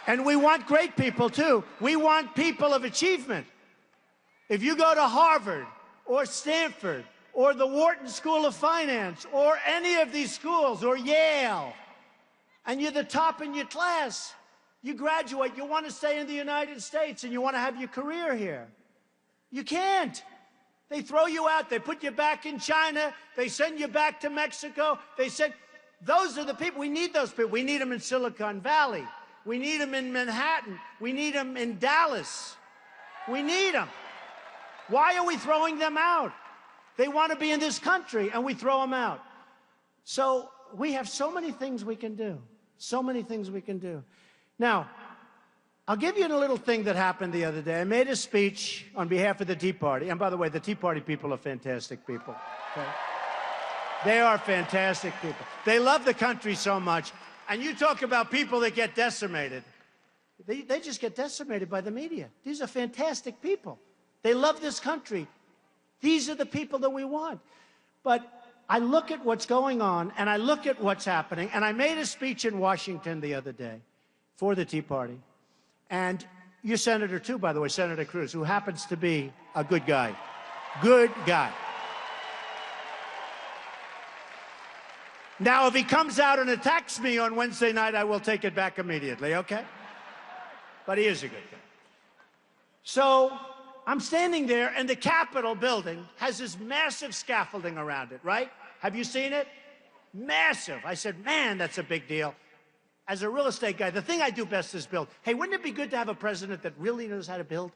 A: And we want great people, too. We want people of achievement. If you go to Harvard or Stanford or the Wharton School of Finance or any of these schools or Yale, and you're the top in your class, you graduate, you want to stay in the United States and you want to have your career here. You can't. They throw you out. They put you back in China. They send you back to Mexico. They said, those are the people. We need those people. We need them in Silicon Valley. We need them in Manhattan. We need them in Dallas. We need them. Why are we throwing them out? They want to be in this country, and we throw them out. So we have so many things we can do. So many things we can do. Now, I'll give you a little thing that happened the other day. I made a speech on behalf of the Tea Party. And by the way, the Tea Party people are fantastic people. Okay? They are fantastic people. They love the country so much. And you talk about people that get decimated. They just get decimated by the media. These are fantastic people. They love this country. These are the people that we want. But I look at what's going on, and I look at what's happening, and I made a speech in Washington the other day for the Tea Party. And your senator, too, by the way, Senator Cruz, who happens to be a good guy. Good guy. Now, if he comes out and attacks me on Wednesday night, I will take it back immediately, okay? But he is a good guy. So I'm standing there, and the Capitol building has this massive scaffolding around it, right? Have you seen it? Massive. I said, man, that's a big deal. As a real estate guy, the thing I do best is build. Hey, wouldn't it be good to have a president that really knows how to build?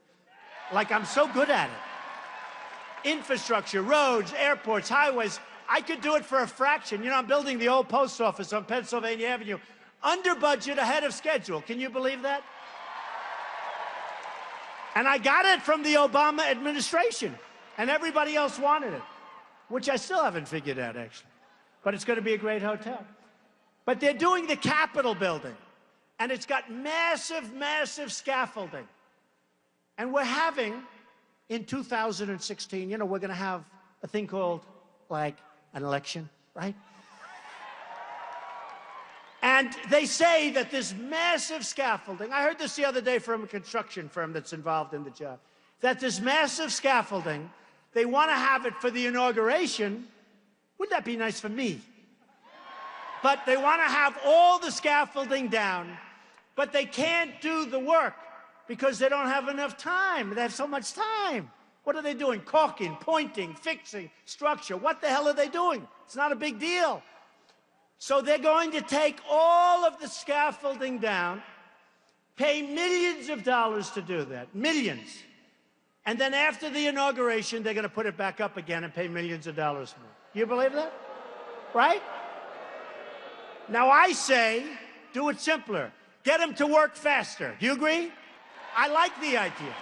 A: Like, I'm so good at it. Infrastructure, roads, airports, highways. I could do it for a fraction. You know, I'm building the old post office on Pennsylvania Avenue. Under budget, ahead of schedule. Can you believe that? And I got it from the Obama administration. And everybody else wanted it. Which I still haven't figured out, actually. But it's going to be a great hotel. But they're doing the Capitol building. And it's got massive, massive scaffolding. And we're having, in 2016, you know, we're going to have a thing called, like, an election, right? And they say that this massive scaffolding, I heard this the other day from a construction firm that's involved in the job, that this massive scaffolding, they want to have it for the inauguration. Wouldn't that be nice for me? But they want to have all the scaffolding down, but they can't do the work because they don't have enough time. They have so much time. What are they doing? Caulking, pointing, fixing, structure. What the hell are they doing? It's not a big deal. So they're going to take all of the scaffolding down, pay millions of dollars to do that, millions. And then after the inauguration, they're going to put it back up again and pay millions of dollars more. You believe that? Right? Now I say, do it simpler. Get them to work faster. Do you agree? I like the idea.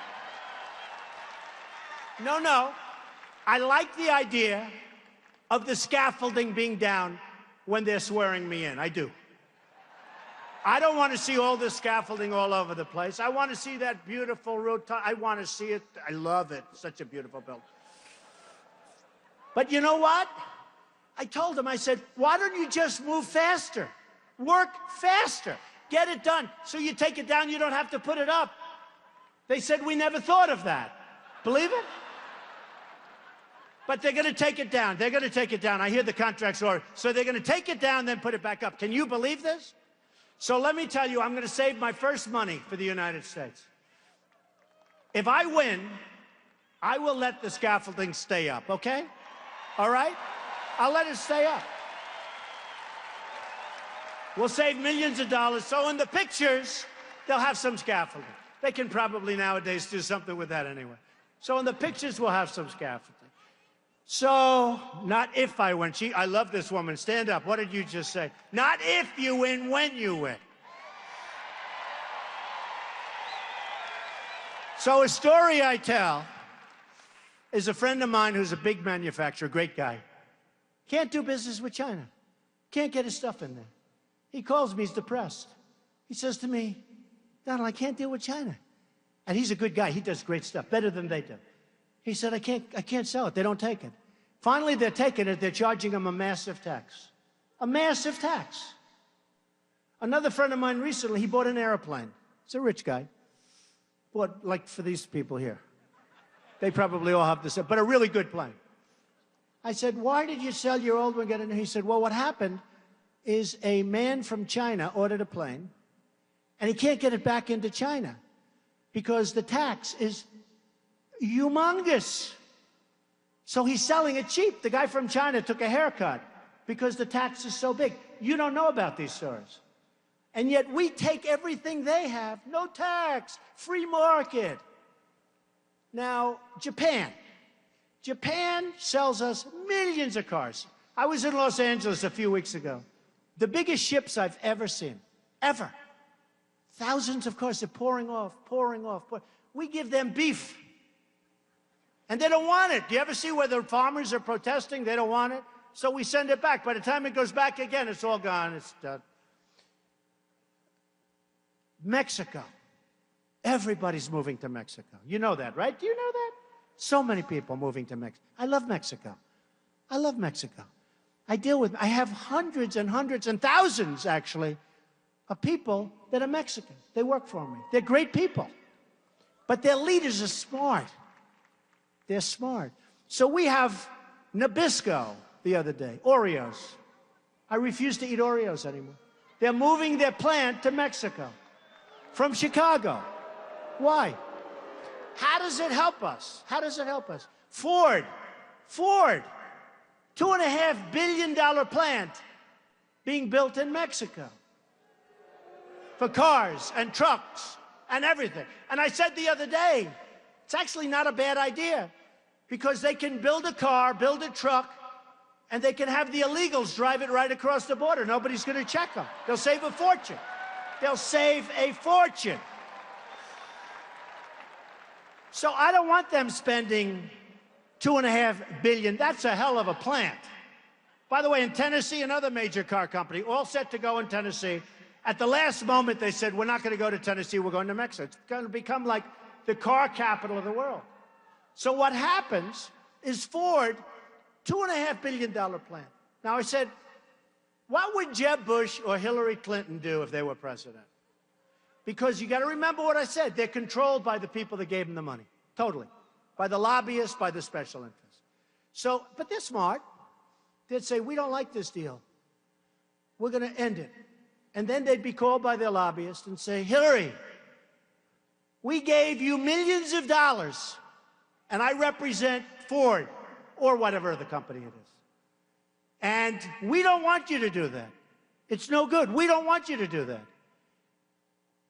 A: No. I like the idea of the scaffolding being down when they're swearing me in. I do. I don't want to see all this scaffolding all over the place. I want to see that beautiful rotunda. I want to see it. I love it. Such a beautiful building. But you know what? I told them, I said, why don't you just move faster? Work faster. Get it done. So you take it down, you don't have to put it up. They said, we never thought of that. Believe it? But they're going to take it down. They're going to take it down. I hear the contract's order. So they're going to take it down, then put it back up. Can you believe this? So let me tell you, I'm going to save my first money for the United States. If I win, I will let the scaffolding stay up, okay? All right? I'll let it stay up. We'll save millions of dollars. So in the pictures, they'll have some scaffolding. They can probably nowadays do something with that anyway. So in the pictures, we'll have some scaffolding. So, not if I win. I love this woman. Stand up. What did you just say? Not if you win, when you win. So a story I tell is a friend of mine who's a big manufacturer, great guy. Can't do business with China. Can't get his stuff in there. He calls me, he's depressed. He says to me, Donald, I can't deal with China. And he's a good guy. He does great stuff, better than they do. He said, I can't sell it. They don't take it. Finally, they're taking it. They're charging him a massive tax. A massive tax. Another friend of mine recently, he bought an airplane. He's a rich guy. Bought, like for these people here. They probably all have this, but a really good plane. I said, why did you sell your old one and get a new? He said, well, what happened is a man from China ordered a plane, and he can't get it back into China because the tax is humongous. So he's selling it cheap. The guy from China took a haircut because the tax is so big. You don't know about these stories. And yet we take everything they have, no tax, free market. Now, Japan. Japan sells us millions of cars. I was in Los Angeles a few weeks ago. The biggest ships I've ever seen, ever. Thousands of cars, they're pouring off. We give them beef. And they don't want it. Do you ever see where the farmers are protesting? They don't want it. So we send it back. By the time it goes back again, it's all gone. It's done. Mexico. Everybody's moving to Mexico. You know that, right? Do you know that? So many people moving to Mexico. I love Mexico. I love Mexico. I have hundreds and hundreds and thousands, actually, of people that are Mexican. They work for me. They're great people. But their leaders are smart. They're smart. So we have Nabisco the other day, Oreos. I refuse to eat Oreos anymore. They're moving their plant to Mexico from Chicago. Why? How does it help us? How does it help us? Ford, $2.5 billion plant being built in Mexico for cars and trucks and everything. And I said the other day, it's actually not a bad idea because they can build a car, build a truck, and they can have the illegals drive it right across the border. Nobody's going to check them. They'll save a fortune. They'll save a fortune. So I don't want them spending $2.5 billion. That's a hell of a plant. By the way, in Tennessee, another major car company, all set to go in Tennessee. At the last moment, they said, we're not going to go to Tennessee, we're going to Mexico. It's going to become like the car capital of the world. So what happens is Ford, $2.5 billion plant. Now, I said, what would Jeb Bush or Hillary Clinton do if they were president? Because you got to remember what I said. They're controlled by the people that gave them the money. Totally. By the lobbyists, by the special interests. So, but they're smart. They'd say, we don't like this deal. We're going to end it. And then they'd be called by their lobbyists and say, Hillary, we gave you millions of dollars, and I represent Ford or whatever the company it is. And we don't want you to do that. It's no good. We don't want you to do that.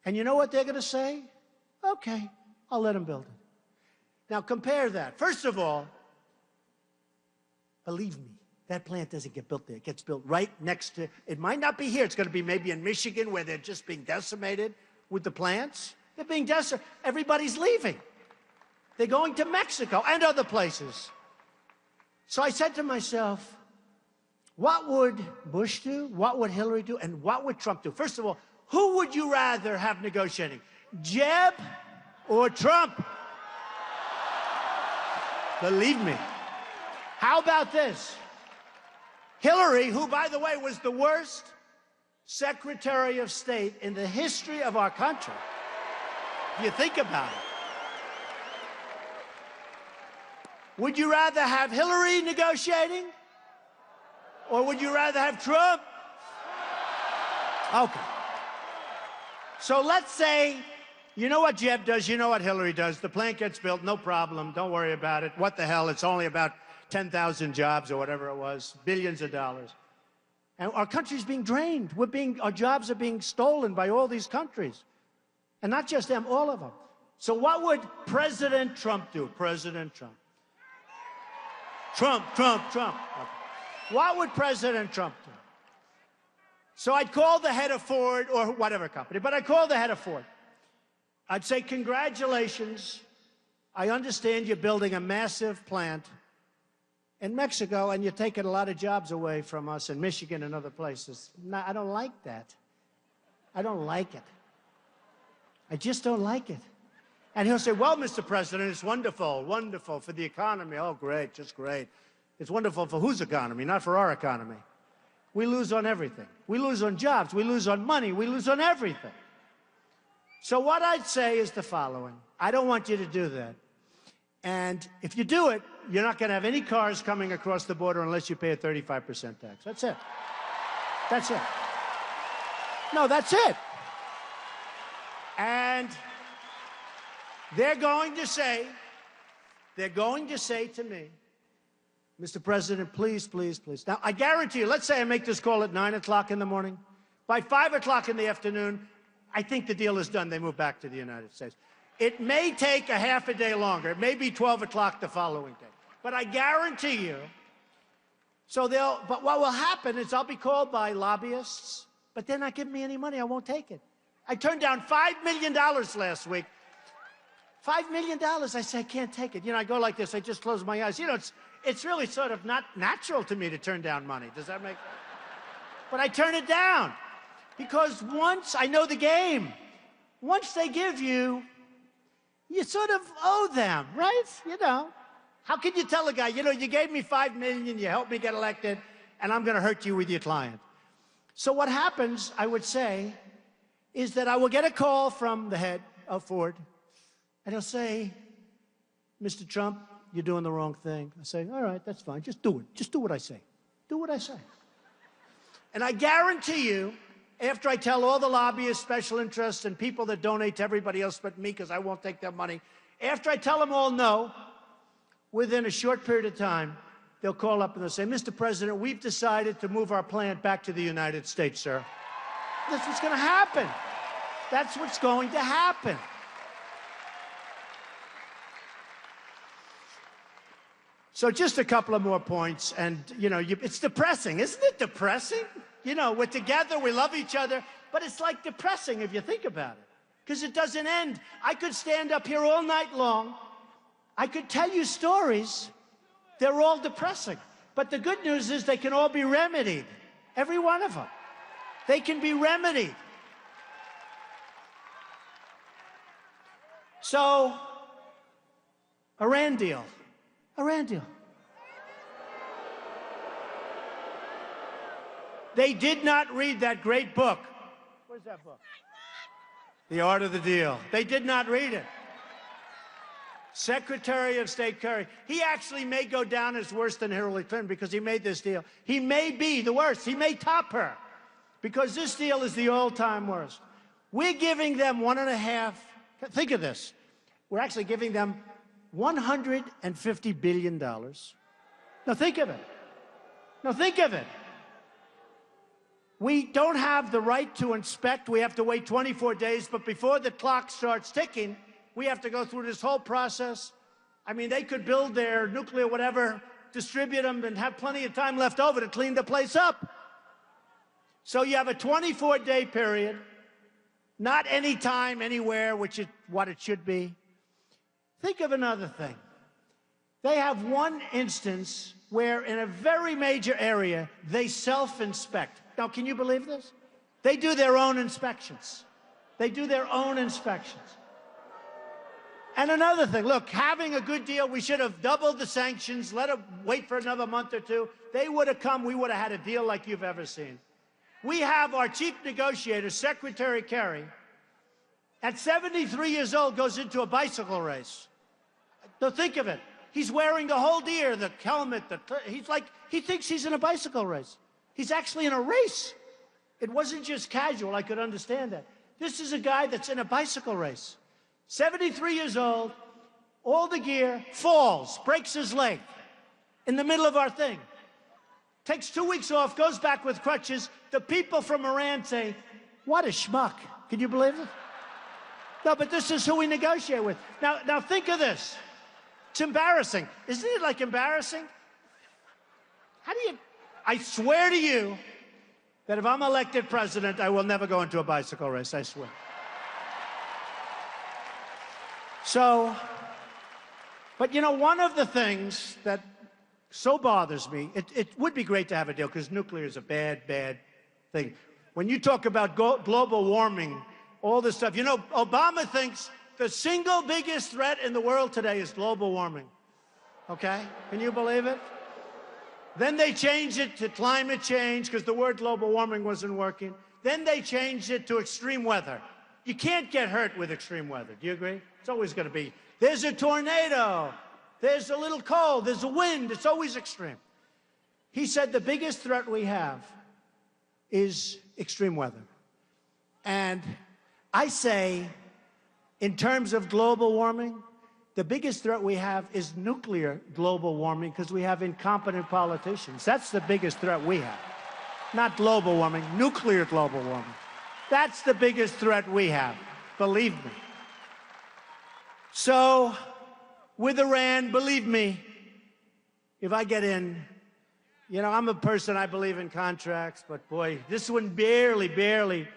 A: And you know what they're going to say? Okay, I'll let them build it. Now compare that. First of all, believe me, that plant doesn't get built there. It gets built right next to, it might not be here. It's going to be maybe in Michigan where they're just being decimated with the plants. They're being decimated. Everybody's leaving. They're going to Mexico and other places. So I said to myself, what would Bush do? What would Hillary do? And what would Trump do? First of all, who would you rather have negotiating? Jeb or Trump? Believe me. How about this? Hillary, who, by the way, was the worst Secretary of State in the history of our country, if you think about it. Would you rather have Hillary negotiating? Or would you rather have Trump? Okay. So let's say, you know what Jeb does, you know what Hillary does. The plant gets built, no problem, don't worry about it. What the hell, it's only about 10,000 jobs or whatever it was, billions of dollars. And our country's being drained. Our jobs are being stolen by all these countries. And not just them, all of them. So what would President Trump do? President Trump. Trump. Okay. What would President Trump do? So I'd call the head of Ford or whatever company, but I'd call the head of Ford. I'd say, congratulations, I understand you're building a massive plant in Mexico, and you're taking a lot of jobs away from us in Michigan and other places. No, I don't like that. I don't like it. I just don't like it. And he'll say, well, Mr. President, it's wonderful, wonderful for the economy. Oh, great, just great. It's wonderful for whose economy? Not for our economy. We lose on everything. We lose on jobs. We lose on money. We lose on everything. So what I'd say is the following. I don't want you to do that. And if you do it, you're not going to have any cars coming across the border unless you pay a 35% tax. That's it. That's it. No, that's it. And they're going to say to me, Mr. President, please, please, please. Now, I guarantee you, let's say I make this call at 9 o'clock in the morning. By 5 o'clock in the afternoon, I think the deal is done. They move back to the United States. It may take a half a day longer. It may be 12 o'clock the following day. But I guarantee you, but what will happen is I'll be called by lobbyists, but they're not giving me any money. I won't take it. I turned down $5 million last week. $5 million. I say, I can't take it. You know, I go like this. I just close my eyes. You know, it's really sort of not natural to me to turn down money. Does that make sense? But I turn it down because once I know the game, once they give you, you sort of owe them, right? You know, how can you tell a guy, you know, you gave me $5 million, you helped me get elected, and I'm going to hurt you with your client. So what happens, I would say, is that I will get a call from the head of Ford, and he'll say, Mr. Trump, you're doing the wrong thing. I say, all right, that's fine. Just do it. Just do what I say. Do what I say. And I guarantee you, after I tell all the lobbyists, special interests, and people that donate to everybody else but me because I won't take their money, after I tell them all no, within a short period of time, they'll call up and they'll say, Mr. President, we've decided to move our plant back to the United States, sir. That's what's going to happen. That's what's going to happen. So just a couple of more points, and, you know, it's depressing. Isn't it depressing? You know, we're together, we love each other, but it's like depressing if you think about it, because it doesn't end. I could stand up here all night long. I could tell you stories. They're all depressing. But the good news is they can all be remedied, every one of them. They can be remedied. So, Iran deal. Iran deal. They did not read that great book. Where's that book? The Art of the Deal. They did not read it. Secretary of State Kerry. He actually may go down as worse than Hillary Clinton because he made this deal. He may be the worst. He may top her because this deal is the all-time worst. We're giving them $1.5. Think of this. We're actually giving them $150 billion. Now think of it. Now think of it. We don't have the right to inspect. We have to wait 24 days, but before the clock starts ticking, we have to go through this whole process. I mean, they could build their nuclear whatever, distribute them, and have plenty of time left over to clean the place up. So you have a 24-day period, not any time, anywhere, which is what it should be. Think of another thing. They have one instance where in a very major area, they self-inspect. Now, can you believe this? They do their own inspections. They do their own inspections. And another thing, look, having a good deal, we should have doubled the sanctions, let them wait for another month or two. They would have come, we would have had a deal like you've ever seen. We have our chief negotiator, Secretary Kerry, at 73 years old, goes into a bicycle race. So think of it. He's wearing the whole gear, the helmet, he's like, he thinks he's in a bicycle race. He's actually in a race. It wasn't just casual, I could understand that. This is a guy that's in a bicycle race. 73 years old, all the gear, falls, breaks his leg in the middle of our thing. Takes 2 weeks off, goes back with crutches. The people from Iran say, what a schmuck. Can you believe it? No, but this is who we negotiate with. Now think of this. It's embarrassing. Isn't it like embarrassing? How do you, I swear to you that if I'm elected president, I will never go into a bicycle race, I swear. So, But, you know, one of the things that so bothers me, it would be great to have a deal, because nuclear is a bad, bad thing. When you talk about global warming, all this stuff, you know, Obama thinks the single biggest threat in the world today is global warming. Okay? Can you believe it? Then they changed it to climate change because the word global warming wasn't working. Then they changed it to extreme weather. You can't get hurt with extreme weather. Do you agree? It's always going to be, there's a tornado, there's a little cold, there's a wind. It's always extreme. He said the biggest threat we have is extreme weather. And I say, in terms of global warming, the biggest threat we have is nuclear global warming, because we have incompetent politicians. That's the biggest threat we have. Not global warming, nuclear global warming. That's the biggest threat we have, believe me. So, with Iran, believe me, if I get in, you know, I'm a person, I believe in contracts, but boy, this one barely,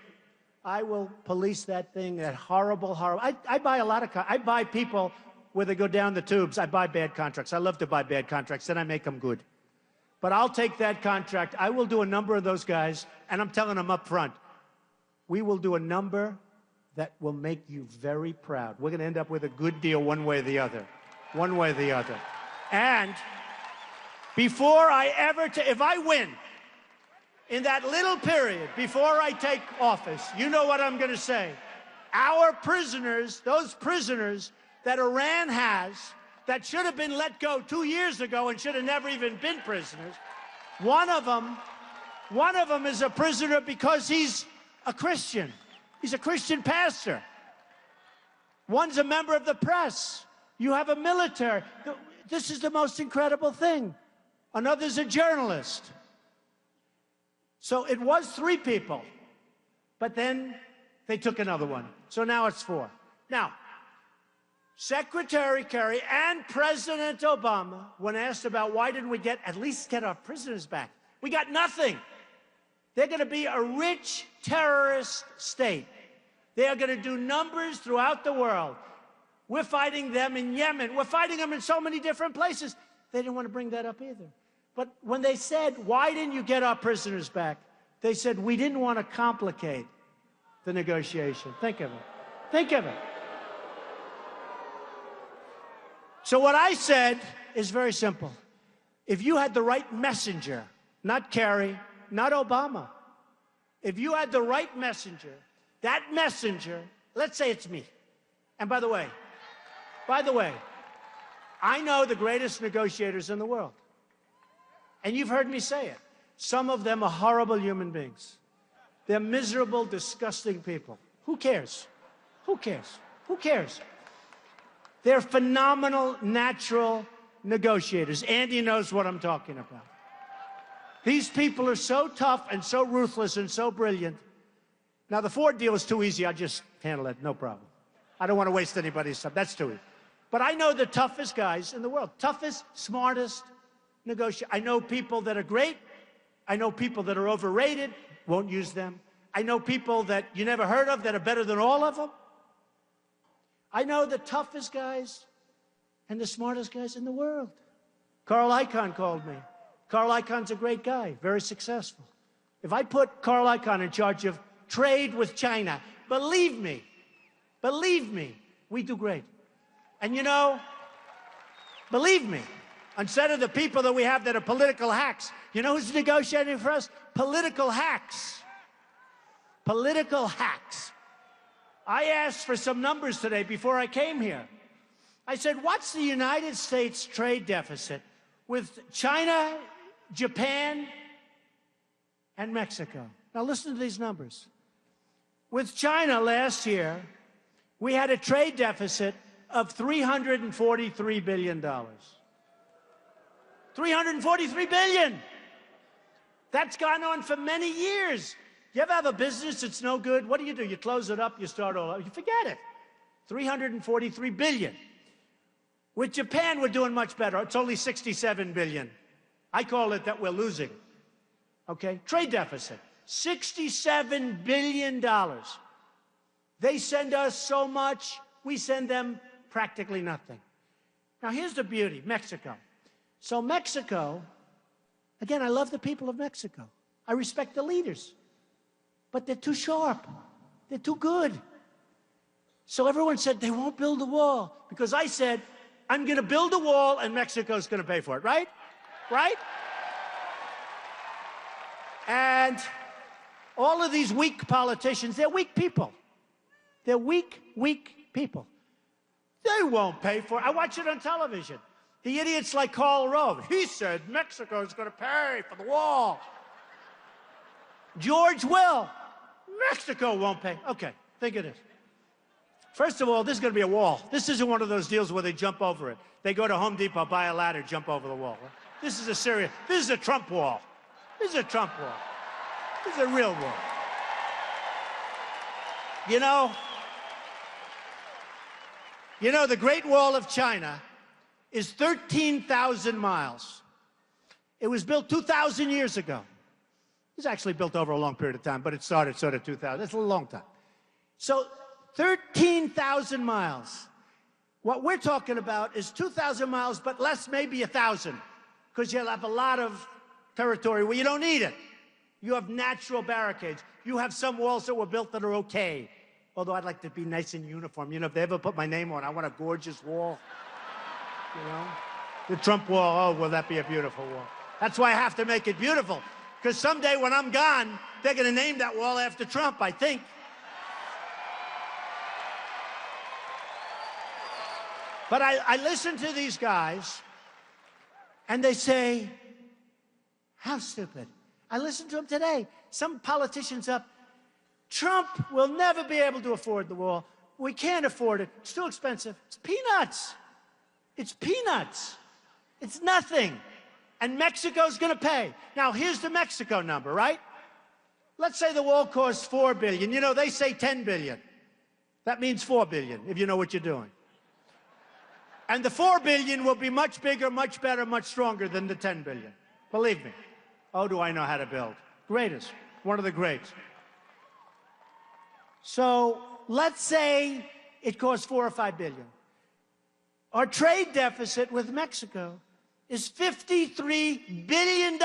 A: I will police that thing, that horrible. I buy a lot of, I buy people where they go down the tubes. I buy bad contracts. I love to buy bad contracts, then I make them good. But I'll take that contract. I will do a number of those guys, and I'm telling them up front, we will do a number that will make you very proud. We're going to end up with a good deal one way or the other. One way or the other. And before I ever, if I win, in that little period before I take office, you know what I'm going to say. Our prisoners, those prisoners that Iran has, that should have been let go 2 years ago and should have never even been prisoners, one of them is a prisoner because he's a Christian. He's a Christian pastor. One's a member of the press. You have a military. This is the most incredible thing. Another's a journalist. So it was 3 people, but then they took another one. So now it's 4. Now, Secretary Kerry and President Obama, when asked about why didn't we at least get our prisoners back, we got nothing. They're going to be a rich terrorist state. They are going to do numbers throughout the world. We're fighting them in Yemen. We're fighting them in so many different places. They didn't want to bring that up either. But when they said, why didn't you get our prisoners back? They said, we didn't want to complicate the negotiation. Think of it. Think of it. So what I said is very simple. If you had the right messenger, not Kerry, not Obama, if you had the right messenger, that messenger, let's say it's me. And by the way, I know the greatest negotiators in the world. And you've heard me say it. Some of them are horrible human beings. They're miserable, disgusting people. Who cares? Who cares? Who cares? They're phenomenal, natural negotiators. Andy knows what I'm talking about. These people are so tough and so ruthless and so brilliant. Now, the Ford deal is too easy. I just handle it, no problem. I don't want to waste anybody's time. That's too easy. But I know the toughest guys in the world. Toughest, smartest negotiators. I know people that are great. I know people that are overrated. Won't use them. I know people that you never heard of that are better than all of them. I know the toughest guys and the smartest guys in the world. Carl Icahn called me. Carl Icahn's a great guy, very successful. If I put Carl Icahn in charge of trade with China, believe me, we do great. And you know, believe me, instead of the people that we have that are political hacks, you know who's negotiating for us? Political hacks. Political hacks. I asked for some numbers today before I came here. I said, what's the United States trade deficit with China, Japan, and Mexico? Now listen to these numbers. With China last year, we had a trade deficit of $343 billion. $343 billion! That's gone on for many years. You ever have a business that's no good? What do? You close it up, you start all over. You forget it. $343 billion. With Japan, we're doing much better. It's only $67 billion. I call it that we're losing. Okay? Trade deficit. $67 billion. They send us so much, we send them practically nothing. Now, here's the beauty, Mexico. So Mexico, again, I love the people of Mexico. I respect the leaders. But they're too sharp. They're too good. So everyone said they won't build a wall. Because I said, I'm going to build a wall and Mexico's going to pay for it, right? Right? And all of these weak politicians, they're weak people. They're weak people. They won't pay for it. I watch it on television. The idiots like Karl Rove. He said Mexico's going to pay for the wall. George Will. Mexico won't pay. Okay, think of this. First of all, this is going to be a wall. This isn't one of those deals where they jump over it. They go to Home Depot, buy a ladder, jump over the wall. This is this is a Trump wall. This is a Trump wall. This is a real wall. You know, the Great Wall of China is 13,000 miles. It was built 2,000 years ago. It was actually built over a long period of time, but it started sort of 2,000. That's a long time. So 13,000 miles. What we're talking about is 2,000 miles, but less, maybe 1,000, because you'll have a lot of territory where you don't need it. You have natural barricades. You have some walls that were built that are okay. Although I'd like to be nice in uniform. You know, if they ever put my name on, I want a gorgeous wall. You know? The Trump wall, oh, will that be a beautiful wall. That's why I have to make it beautiful. Because someday when I'm gone, they're going to name that wall after Trump, I think. But I listen to these guys, and they say, how stupid. I listened to them today. Some politicians up, Trump will never be able to afford the wall. We can't afford it. It's too expensive. It's peanuts. It's peanuts. It's nothing. And Mexico's going to pay. Now, here's the Mexico number, right? Let's say the wall costs $4 billion. You know, they say $10 billion. That means $4 billion, if you know what you're doing. And the $4 billion will be much bigger, much better, much stronger than the $10 billion. Believe me. Oh, do I know how to build. Greatest. One of the greats. So let's say it costs $4 or $5 billion. Our trade deficit with Mexico is $53 billion.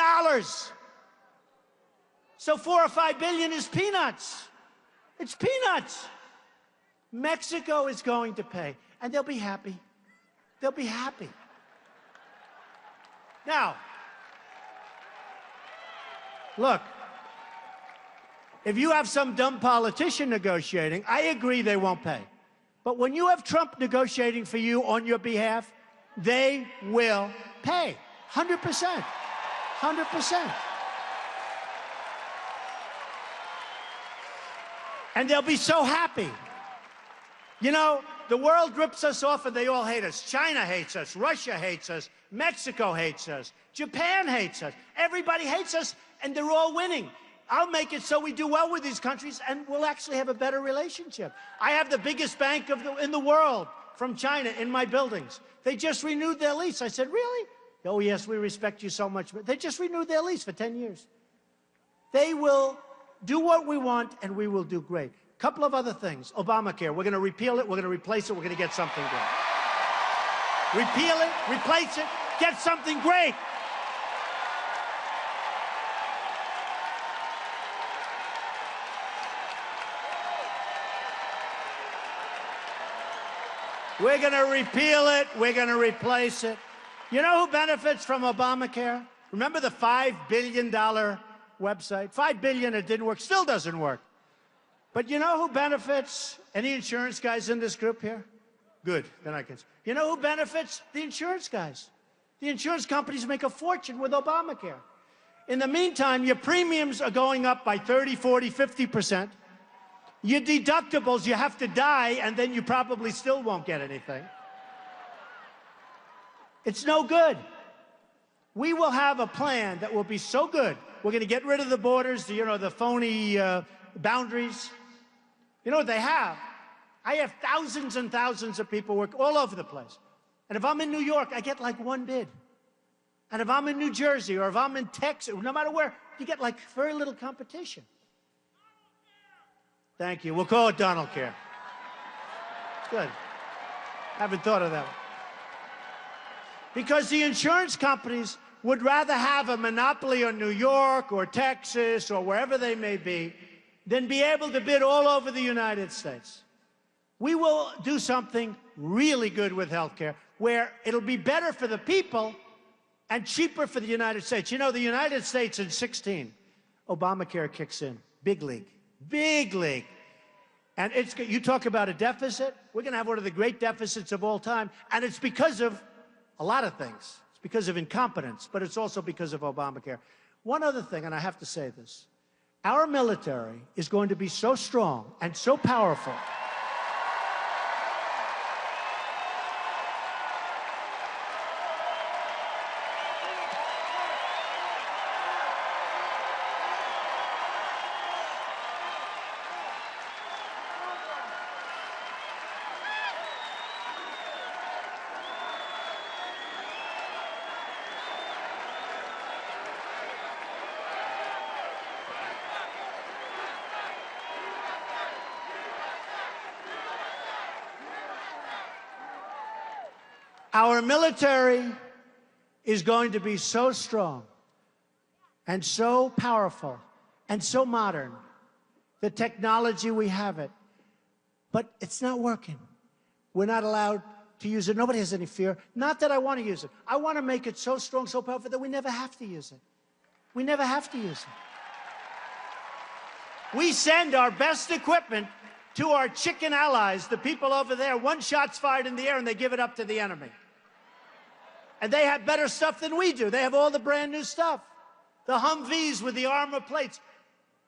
A: So $4 or $5 billion is peanuts. It's peanuts. Mexico is going to pay, and they'll be happy. They'll be happy. Now, look, if you have some dumb politician negotiating, I agree they won't pay. But when you have Trump negotiating for you on your behalf, they will pay. 100%. 100%. And they'll be so happy. You know, the world rips us off and they all hate us. China hates us. Russia hates us. Mexico hates us. Japan hates us. Everybody hates us, and they're all winning. I'll make it so we do well with these countries, and we'll actually have a better relationship. I have the biggest bank in the world from China in my buildings. They just renewed their lease. I said, really? Oh, yes, we respect you so much. But they just renewed their lease for 10 years. They will do what we want, and we will do great. Couple of other things. Obamacare, we're going to repeal it, we're going to replace it, we're going to get something great. Repeal it, replace it, get something great. We're going to repeal it, we're going to replace it. You know who benefits from Obamacare? Remember the $5 billion website? $5 billion, it didn't work, still doesn't work. But you know who benefits? Any insurance guys in this group here? Good, then I can. You know who benefits? The insurance guys. The insurance companies make a fortune with Obamacare. In the meantime, your premiums are going up by 30, 40, 50%. Your deductibles, you have to die, and then you probably still won't get anything. It's no good. We will have a plan that will be so good. We're going to get rid of the borders, the phony boundaries. You know what they have? I have thousands and thousands of people work all over the place. And if I'm in New York, I get like one bid. And if I'm in New Jersey or if I'm in Texas, no matter where, you get like very little competition. Thank you. We'll call it Donald Care. It's good. Haven't thought of that one. Because the insurance companies would rather have a monopoly on New York or Texas or wherever they may be than be able to bid all over the United States. We will do something really good with healthcare where it'll be better for the people and cheaper for the United States. You know, the United States in 16, Obamacare kicks in. Big league. Big league. And you talk about a deficit, we're going to have one of the great deficits of all time, and it's because of a lot of things. It's because of incompetence, but it's also because of Obamacare. One other thing, and I have to say this, our military is going to be so strong and so powerful. Our military is going to be so strong and so powerful and so modern. The technology, we have it. But it's not working. We're not allowed to use it. Nobody has any fear. Not that I want to use it. I want to make it so strong, so powerful that we never have to use it. We never have to use it. We send our best equipment to our chicken allies, the people over there. One shot's fired in the air and they give it up to the enemy. And they have better stuff than we do. They have all the brand new stuff. The Humvees with the armor plates.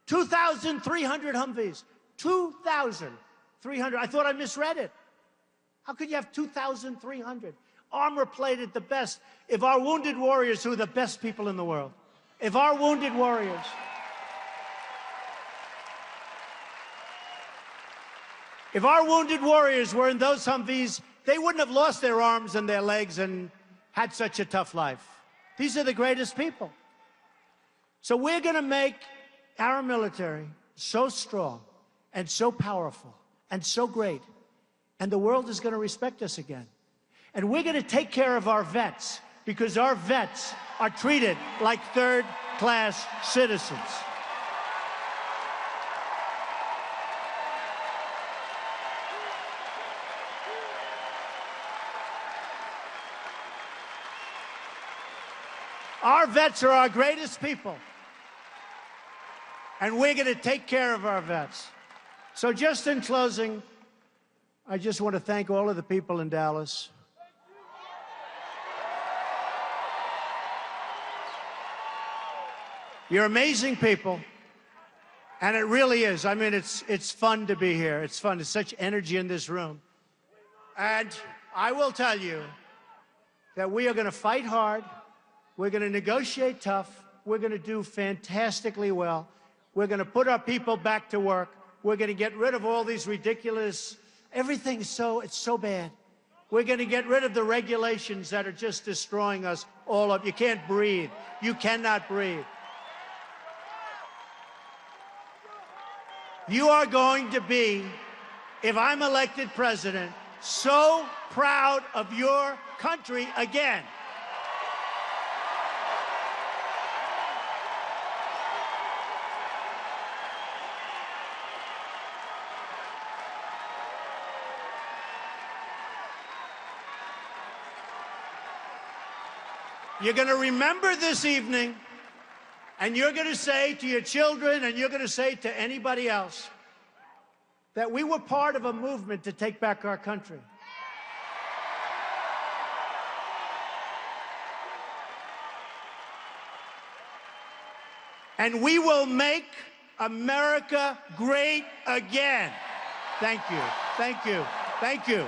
A: 2,300 Humvees. 2,300. I thought I misread it. How could you have 2,300? Armor plated, the best. If our wounded warriors, who are the best people in the world, if our wounded warriors were in those Humvees, they wouldn't have lost their arms and their legs and had such a tough life. These are the greatest people. So we're going to make our military so strong and so powerful and so great, and the world is going to respect us again. And we're going to take care of our vets, because our vets are treated like third-class citizens. Our vets are our greatest people, and we're going to take care of our vets. So just in closing, I just want to thank all of the people in Dallas. You're amazing people, and it really is. I mean, it's fun to be here. It's fun. There's such energy in this room. And I will tell you that we are going to fight hard. We're going to negotiate tough. We're going to do fantastically well. We're going to put our people back to work. We're going to get rid of all these ridiculous, everything's it's so bad. We're going to get rid of the regulations that are just destroying us all up. You can't breathe. You cannot breathe. You are going to be, if I'm elected president, so proud of your country again. You're going to remember this evening, and you're going to say to your children, and you're going to say to anybody else, that we were part of a movement to take back our country. And we will make America great again. Thank you. Thank you. Thank you.